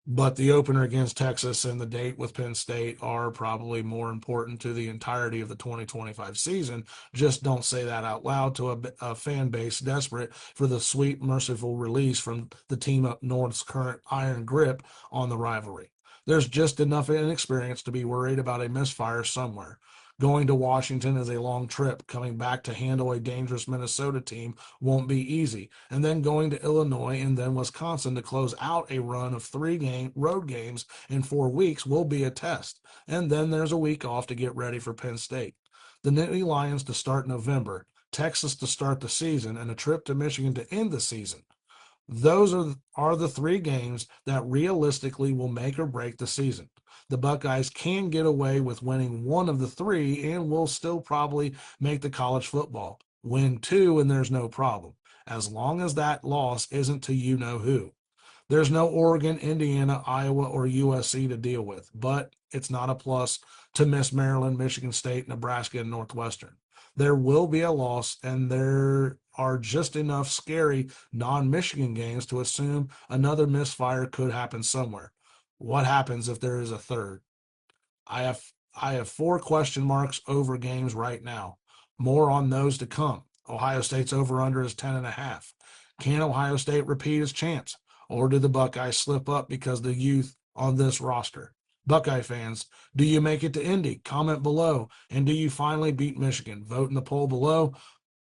But the opener against Texas and the date with Penn State are probably more important to the entirety of the 2025 season. Just don't say that out loud to a fan base desperate for the sweet, merciful release from the team up north's current iron grip on the rivalry. There's just enough inexperience to be worried about a misfire somewhere. Going to Washington is a long trip. Coming back to handle a dangerous Minnesota team won't be easy. And then going to Illinois and then Wisconsin to close out a run of 3 road games in 4 weeks will be a test. And then there's a week off to get ready for Penn State. The Nittany Lions to start November, Texas to start the season, and a trip to Michigan to end the season. Those are the 3 games that realistically will make or break the season. The Buckeyes can get away with winning 1 of the 3 and will still probably make the college football. Win 2 and there's no problem, as long as that loss isn't to you-know-who. There's no Oregon, Indiana, Iowa, or USC to deal with, but it's not a plus to miss Maryland, Michigan State, Nebraska, and Northwestern. There will be a loss, and there are just enough scary non-Michigan games to assume another misfire could happen somewhere. What happens if there is a third? I have I have 4 question marks over games right now. More on those to come. Ohio State's over under is 10.5. Can Ohio State repeat its chance? Or do the Buckeyes slip up because of the youth on this roster? Buckeye fans, do you make it to Indy? Comment below. And do you finally beat Michigan? Vote in the poll below.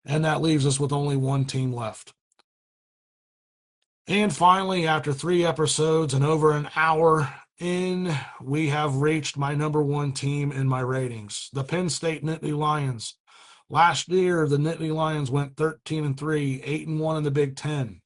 And that leaves us with only one team left. And finally, after 3 episodes and over an hour in, we have reached my number one team in my ratings, the Penn State Nittany Lions. Last year, the Nittany Lions went 13-3, 8-1 in the Big Ten.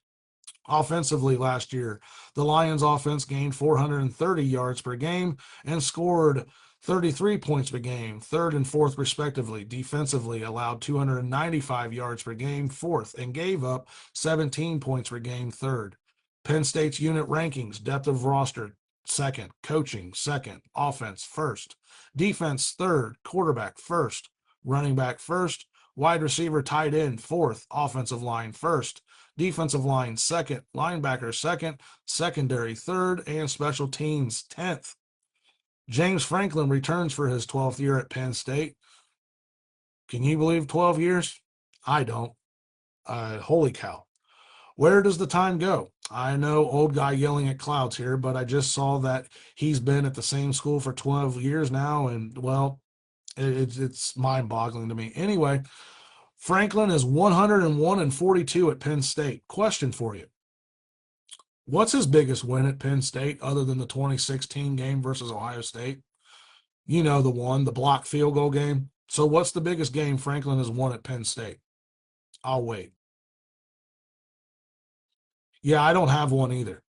Offensively last year, the Lions offense gained 430 yards per game and scored 33 points per game, third and fourth respectively. Defensively allowed 295 yards per game, fourth, and gave up 17 points per game, third. Penn State's unit rankings, depth of roster, second, coaching, second, offense, first, defense, third, quarterback, first, running back, first, wide receiver, tight end, fourth, offensive line, first, defensive line, second, linebacker, second, secondary, third, and special teams, 10th. James Franklin returns for his 12th year at Penn State. Can you believe 12 years? I don't. Holy cow. Where does the time go? I know old guy yelling at clouds here, but I just saw that he's been at the same school for 12 years now, and, well, it's mind-boggling to me. Anyway, Franklin is 101-42 at Penn State. Question for you. What's his biggest win at Penn State other than the 2016 game versus Ohio State? You know, the block field goal game. So what's the biggest game Franklin has won at Penn State? I'll wait. Yeah, I don't have one either.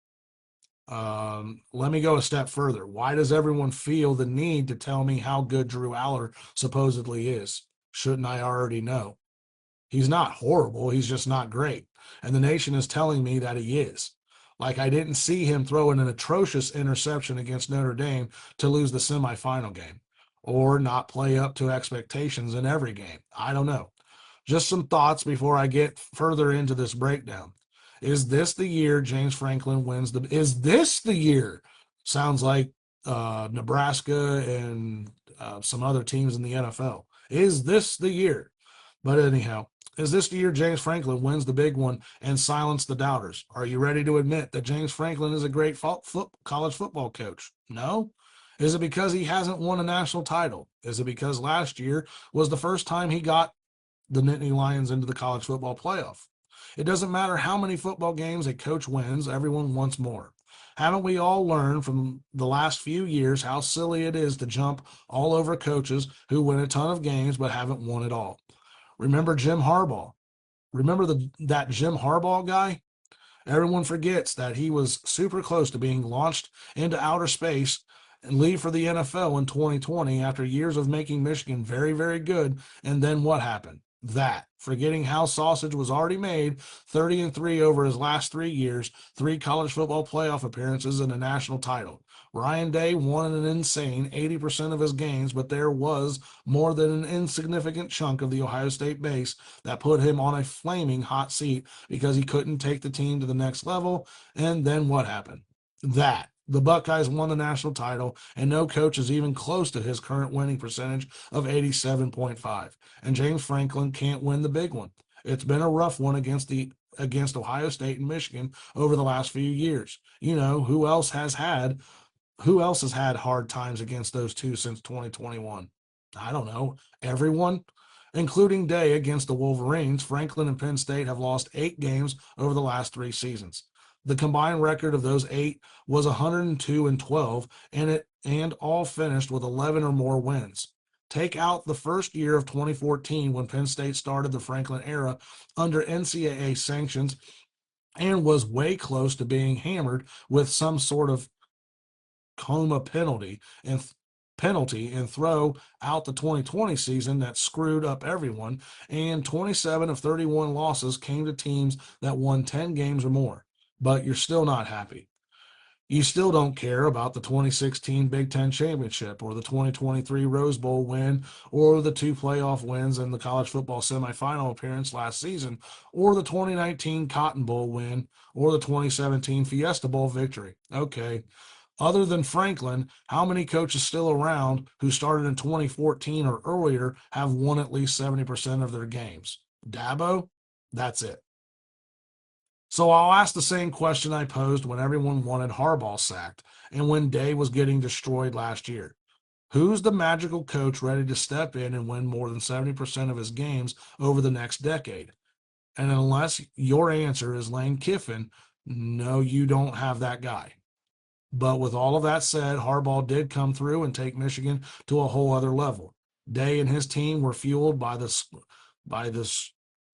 Let me go a step further. Why does everyone feel the need to tell me how good Drew Aller supposedly is? Shouldn't I already know? He's not horrible. He's just not great. And the nation is telling me that he is. Like, I didn't see him throw in an atrocious interception against Notre Dame to lose the semifinal game or not play up to expectations in every game. I don't know. Just some thoughts before I get further into this breakdown. Is this the year James Franklin wins the? Is this the year? Sounds like Nebraska and some other teams in the NFL. Is this the year? But anyhow, is this the year James Franklin wins the big one and silence the doubters? Are you ready to admit that James Franklin is a great college football coach? No? Is it because he hasn't won a national title? Is it because last year was the first time he got the Nittany Lions into the college football playoff? It doesn't matter how many football games a coach wins, everyone wants more. Haven't we all learned from the last few years how silly it is to jump all over coaches who win a ton of games but haven't won it all? Remember Jim Harbaugh? Remember that Jim Harbaugh guy? Everyone forgets that he was super close to being launched into outer space and leave for the NFL in 2020 after years of making Michigan very, very good. And then what happened? That, forgetting how sausage was already made, 30-3 over his last 3 years, 3 college football playoff appearances, and a national title. Ryan Day won an insane 80% of his games, but there was more than an insignificant chunk of the Ohio State base that put him on a flaming hot seat because he couldn't take the team to the next level. And then what happened? That. The Buckeyes won the national title, and no coach is even close to his current winning percentage of 87.5. And James Franklin can't win the big one. It's been a rough one against Ohio State and Michigan over the last few years. You know, who else has had hard times against those two since 2021? I don't know. Everyone, including Day against the Wolverines. Franklin and Penn State have lost 8 games over the last 3 seasons. The combined record of those 8 was 102-12, and all finished with 11 or more wins. Take out the first year of 2014 when Penn State started the Franklin era under NCAA sanctions and was way close to being hammered with some sort of coma penalty and throw out the 2020 season that screwed up everyone, and 27 of 31 losses came to teams that won 10 games or more. But you're still not happy. You still don't care about the 2016 Big Ten Championship or the 2023 Rose Bowl win or the 2 playoff wins and the college football semifinal appearance last season or the 2019 Cotton Bowl win or the 2017 Fiesta Bowl victory. Okay, Other than Franklin, how many coaches still around who started in 2014 or earlier have won at least 70% of their games? Dabo? That's it. So I'll ask the same question I posed when everyone wanted Harbaugh sacked and when Day was getting destroyed last year. Who's the magical coach ready to step in and win more than 70% of his games over the next decade? And unless your answer is Lane Kiffin, no, you don't have that guy. But with all of that said, Harbaugh did come through and take Michigan to a whole other level. Day and his team were fueled by the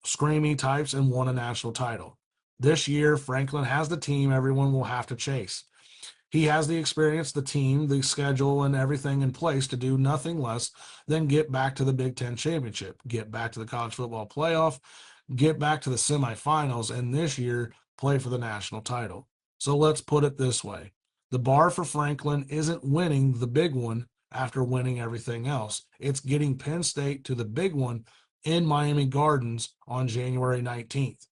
screamy types and won a national title. This year, Franklin has the team everyone will have to chase. He has the experience, the team, the schedule, and everything in place to do nothing less than get back to the Big Ten championship, get back to the college football playoff, get back to the semifinals, and this year play for the national title. So let's put it this way. The bar for Franklin isn't winning the big one after winning everything else. It's getting Penn State to the big one in Miami Gardens on January 19th.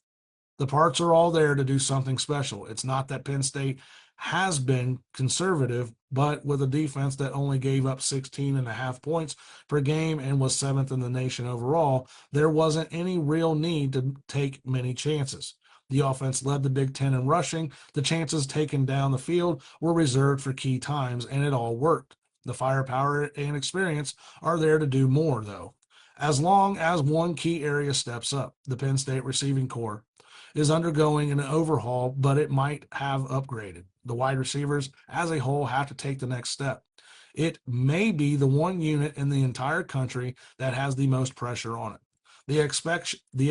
The parts are all there to do something special. It's not that Penn State has been conservative, but with a defense that only gave up 16 and a half points per game and was seventh in the nation overall, there wasn't any real need to take many chances. The offense led the Big Ten in rushing. The chances taken down the field were reserved for key times, and it all worked. The firepower and experience are there to do more, though. As long as one key area steps up, the Penn State receiving corps is undergoing an overhaul, but it might have upgraded. The wide receivers as a whole have to take the next step. It may be the one unit in the entire country that has the most pressure on it. The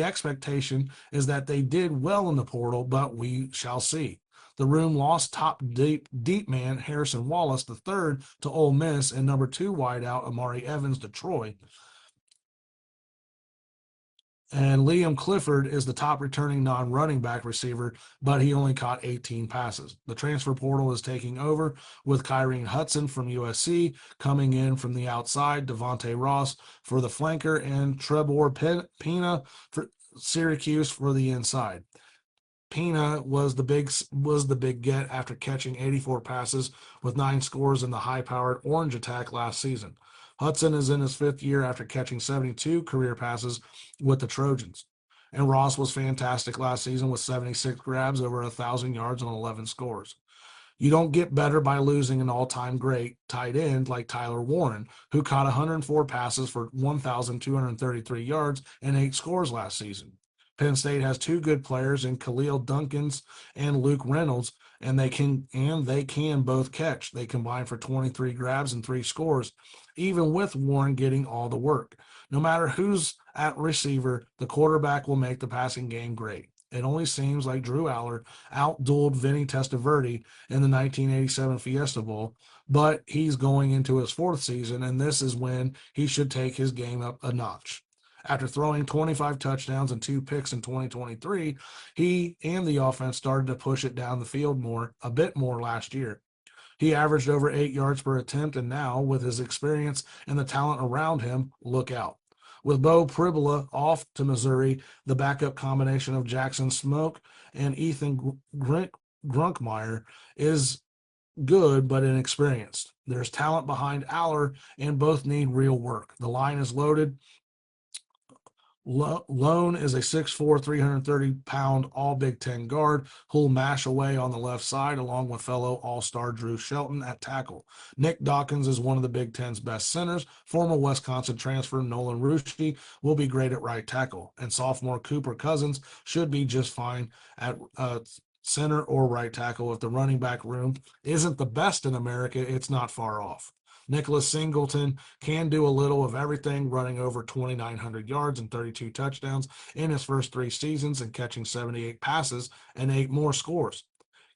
expectation is that they did well in the portal, but we shall see. The room lost top deep man Harrison Wallace III to Ole Miss and number 2 wideout Amari Evans to Troy. And Liam Clifford is the top returning non-running back receiver, but he only caught 18 passes. The transfer portal is taking over with Kyrene Hudson from USC coming in from the outside, Devontae Ross for the flanker, and Trebor Pina for Syracuse for the inside. Pina was the big get after catching 84 passes with 9 scores in the high-powered Orange Attack last season. Hudson is in his 5th year after catching 72 career passes with the Trojans. And Ross was fantastic last season with 76 grabs, over 1,000 yards, and 11 scores. You don't get better by losing an all-time great tight end like Tyler Warren, who caught 104 passes for 1,233 yards and 8 scores last season. Penn State has 2 good players in Khalil Dunkins and Luke Reynolds, and they can both catch. They combine for 23 grabs and 3 scores, even with Warren getting all the work. No matter who's at receiver, the quarterback will make the passing game great. It only seems like Drew Aller outdueled Vinny Testaverde in the 1987 Fiesta Bowl, but he's going into his 4th season, and this is when he should take his game up a notch. After throwing 25 touchdowns and 2 picks in 2023, he and the offense started to push it down the field a bit more last year. He averaged over 8 yards per attempt, and now, with his experience and the talent around him, look out. With Beau Pribula off to Missouri, the backup combination of Jackson Smoke and Ethan Grunkmeyer is good but inexperienced. There's talent behind Aller, and both need real work. The line is loaded. Lone is a 6'4", 330-pound All-Big Ten guard who'll mash away on the left side along with fellow All-Star Drew Shelton at tackle. Nick Dawkins is one of the Big Ten's best centers. Former Wisconsin transfer Nolan Rushi will be great at right tackle, and sophomore Cooper Cousins should be just fine at center or right tackle. If the running back room isn't the best in America, it's not far off. Nicholas Singleton can do a little of everything, running over 2,900 yards and 32 touchdowns in his first 3 seasons and catching 78 passes and 8 more scores.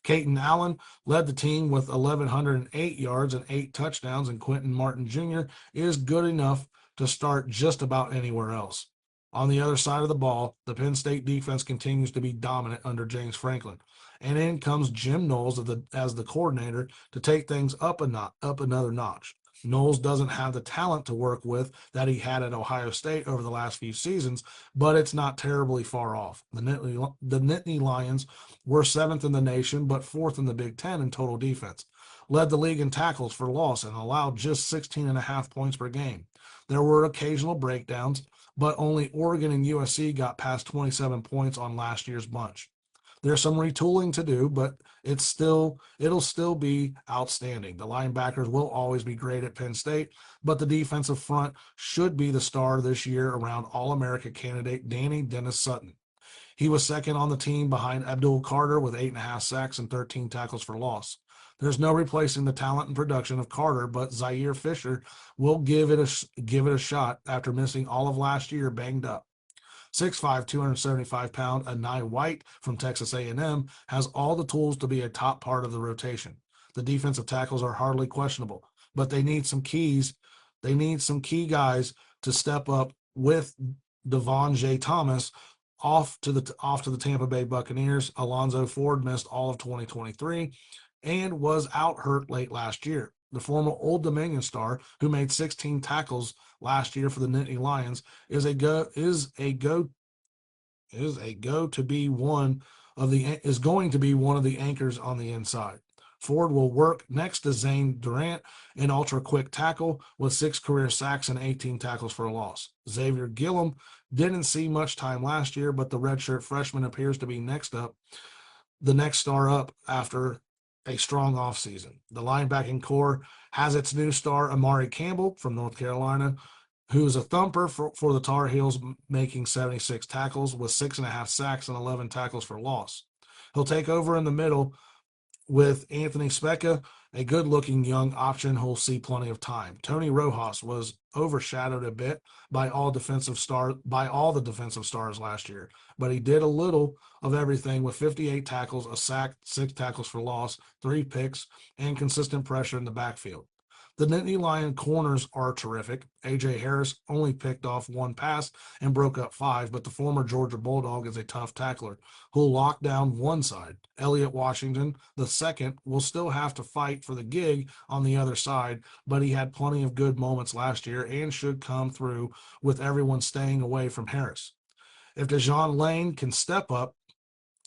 Caton Allen led the team with 1,108 yards and 8 touchdowns, and Quentin Martin Jr. is good enough to start just about anywhere else. On the other side of the ball, the Penn State defense continues to be dominant under James Franklin. And in comes Jim Knowles as the coordinator to take things up another notch. Knowles doesn't have the talent to work with that he had at Ohio State over the last few seasons, but it's not terribly far off. The Nittany Lions were 7th in the nation, but 4th in the Big Ten in total defense. led the league in tackles for loss and allowed just 16.5 points per game. There were occasional breakdowns, but only Oregon and USC got past 27 points on last year's bunch. There's some retooling to do, but it'll still be outstanding. The linebackers will always be great at Penn State, but the defensive front should be the star this year around All-America candidate Danny Dennis Sutton. He was second on the team behind Abdul Carter with 8.5 sacks and 13 tackles for loss. There's no replacing the talent and production of Carter, but Zaire Fisher will give it a shot after missing all of last year banged up. 6'5", 275-pound Anai White from Texas A&M has all the tools to be a top part of the rotation. The defensive tackles are hardly questionable, but they need some keys. They need some key guys to step up with Devon J. Thomas off to the Tampa Bay Buccaneers. Alonzo Ford missed all of 2023 and was out hurt late last year. The former Old Dominion star, who made 16 tackles last year for the Nittany Lions, is going to be one of the anchors on the inside. Ford will work next to Zane Durant, an ultra-quick tackle with 6 career sacks and 18 tackles for a loss. Xavier Gillum didn't see much time last year, but the redshirt freshman appears to be the next star up after a strong offseason. The linebacking core has its new star, Amari Campbell from North Carolina, who is a thumper for the Tar Heels, making 76 tackles with 6.5 sacks and 11 tackles for loss. He'll take over in the middle with Anthony Speca, a good-looking young option who'll see plenty of time. Tony Rojas was overshadowed a bit by all the defensive stars last year, but he did a little of everything with 58 tackles, a sack, 6 tackles for loss, 3 picks, and consistent pressure in the backfield. The Nittany Lion corners are terrific. A.J. Harris only picked off 1 pass and broke up 5, but the former Georgia Bulldog is a tough tackler who'll lock down one side. Elliott Washington, the second, will still have to fight for the gig on the other side, but he had plenty of good moments last year and should come through with everyone staying away from Harris. If DeJon Lane can step up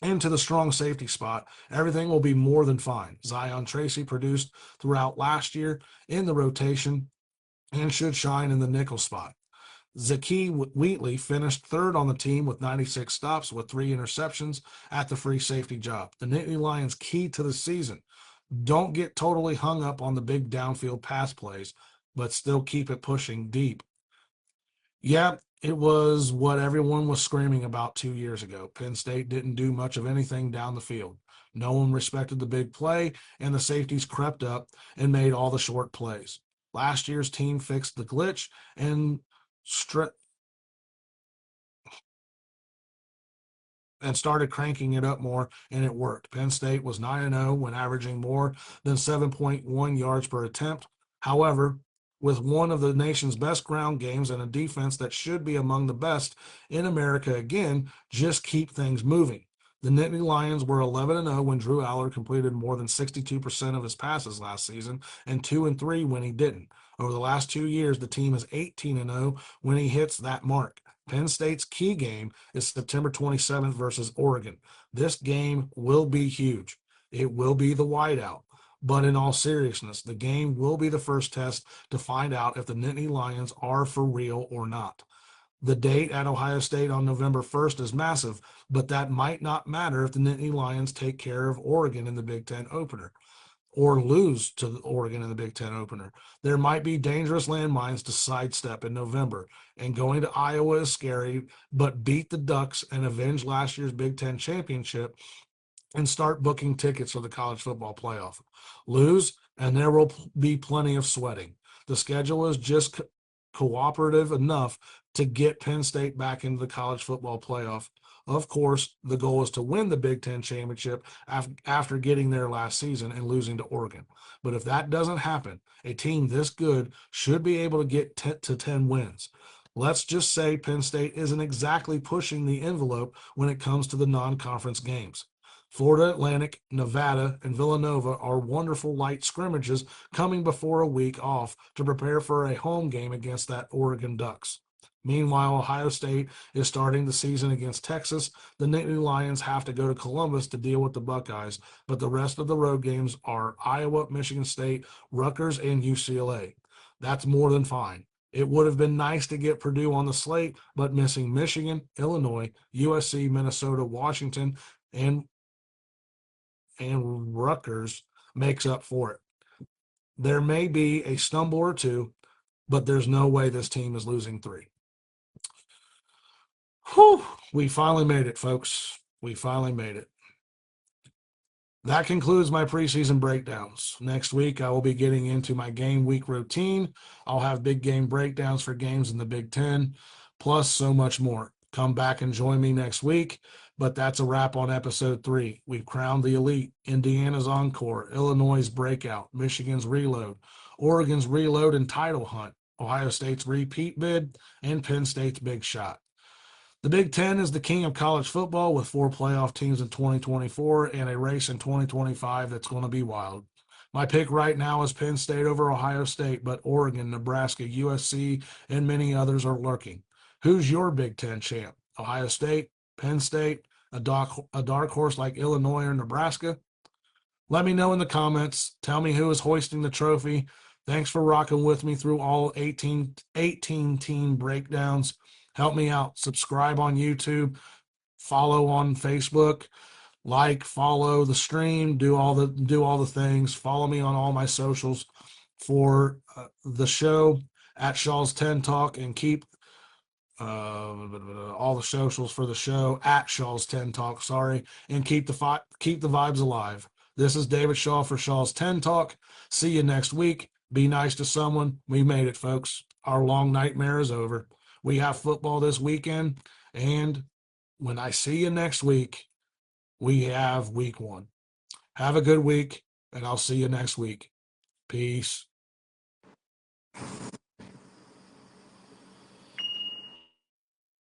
into the strong safety spot, everything will be more than fine. Zion Tracy produced throughout last year in the rotation and should shine in the nickel spot. Zaki Wheatley finished third on the team with 96 stops with 3 interceptions at the free safety job. The Nittany Lions' key to the season: don't get totally hung up on the big downfield pass plays, but still keep it pushing deep. Yeah, it was what everyone was screaming about 2 years ago. Penn State didn't do much of anything down the field. No one respected the big play, and the safeties crept up and made all the short plays. Last year's team fixed the glitch and started cranking it up more, and it worked. Penn State was 9-0 when averaging more than 7.1 yards per attempt. However, with one of the nation's best ground games and a defense that should be among the best in America again, just keep things moving. The Nittany Lions were 11-0 when Drew Aller completed more than 62% of his passes last season, and 2-3 when he didn't. Over the last 2 years, the team is 18-0 when he hits that mark. Penn State's key game is September 27th versus Oregon. This game will be huge. It will be the whiteout. But in all seriousness, the game will be the first test to find out if the Nittany Lions are for real or not. The date at Ohio State on November 1st is massive, but that might not matter if the Nittany Lions take care of Oregon in the Big Ten opener or lose to Oregon in the Big Ten opener. There might be dangerous landmines to sidestep in November, and going to Iowa is scary, but beat the Ducks and avenge last year's Big Ten championship and start booking tickets for the college football playoff. Lose, and there will be plenty of sweating. The schedule is just cooperative enough to get Penn State back into the college football playoff. Of course, the goal is to win the Big Ten championship after getting there last season and losing to Oregon. But if that doesn't happen, a team this good should be able to get to 10 wins. Let's just say Penn State isn't exactly pushing the envelope when it comes to the non-conference games. Florida Atlantic, Nevada, and Villanova are wonderful light scrimmages coming before a week off to prepare for a home game against that Oregon Ducks. Meanwhile, Ohio State is starting the season against Texas. The Nittany Lions have to go to Columbus to deal with the Buckeyes, but the rest of the road games are Iowa, Michigan State, Rutgers, and UCLA. That's more than fine. It would have been nice to get Purdue on the slate, but missing Michigan, Illinois, USC, Minnesota, Washington, and Rutgers makes up for it. There may be a stumble or two, but there's no way this team is losing 3. Whew, we finally made it, folks. We finally made it. That concludes my preseason breakdowns. Next week, I will be getting into my game week routine. I'll have big game breakdowns for games in the Big Ten, plus so much more. Come back and join me next week. But that's a wrap on episode 3. We've crowned the elite, Indiana's encore, Illinois' breakout, Michigan's reload, Oregon's reload and title hunt, Ohio State's repeat bid, and Penn State's big shot. The Big Ten is the king of college football with 4 playoff teams in 2024 and a race in 2025 that's going to be wild. My pick right now is Penn State over Ohio State, but Oregon, Nebraska, USC, and many others are lurking. Who's your Big Ten champ? Ohio State, Penn State, a dark horse like Illinois or Nebraska? Let me know in the comments. Tell me who is hoisting the trophy. Thanks for rocking with me through all 18 team breakdowns. Help me out. Subscribe on YouTube. Follow on Facebook. Like, follow the stream. Do all the things. Follow me on all my socials for the show at Shaw's 10 Talk, and keep all the socials for the show at Shaw's 10 Talk. Sorry, and keep the vibes alive. This is David Shaw for Shaw's 10 Talk. See you next week. Be nice to someone. We made it, folks. Our long nightmare is over. We have football this weekend, and when I see you next week, we have week 1. Have a good week, and I'll see you next week. Peace.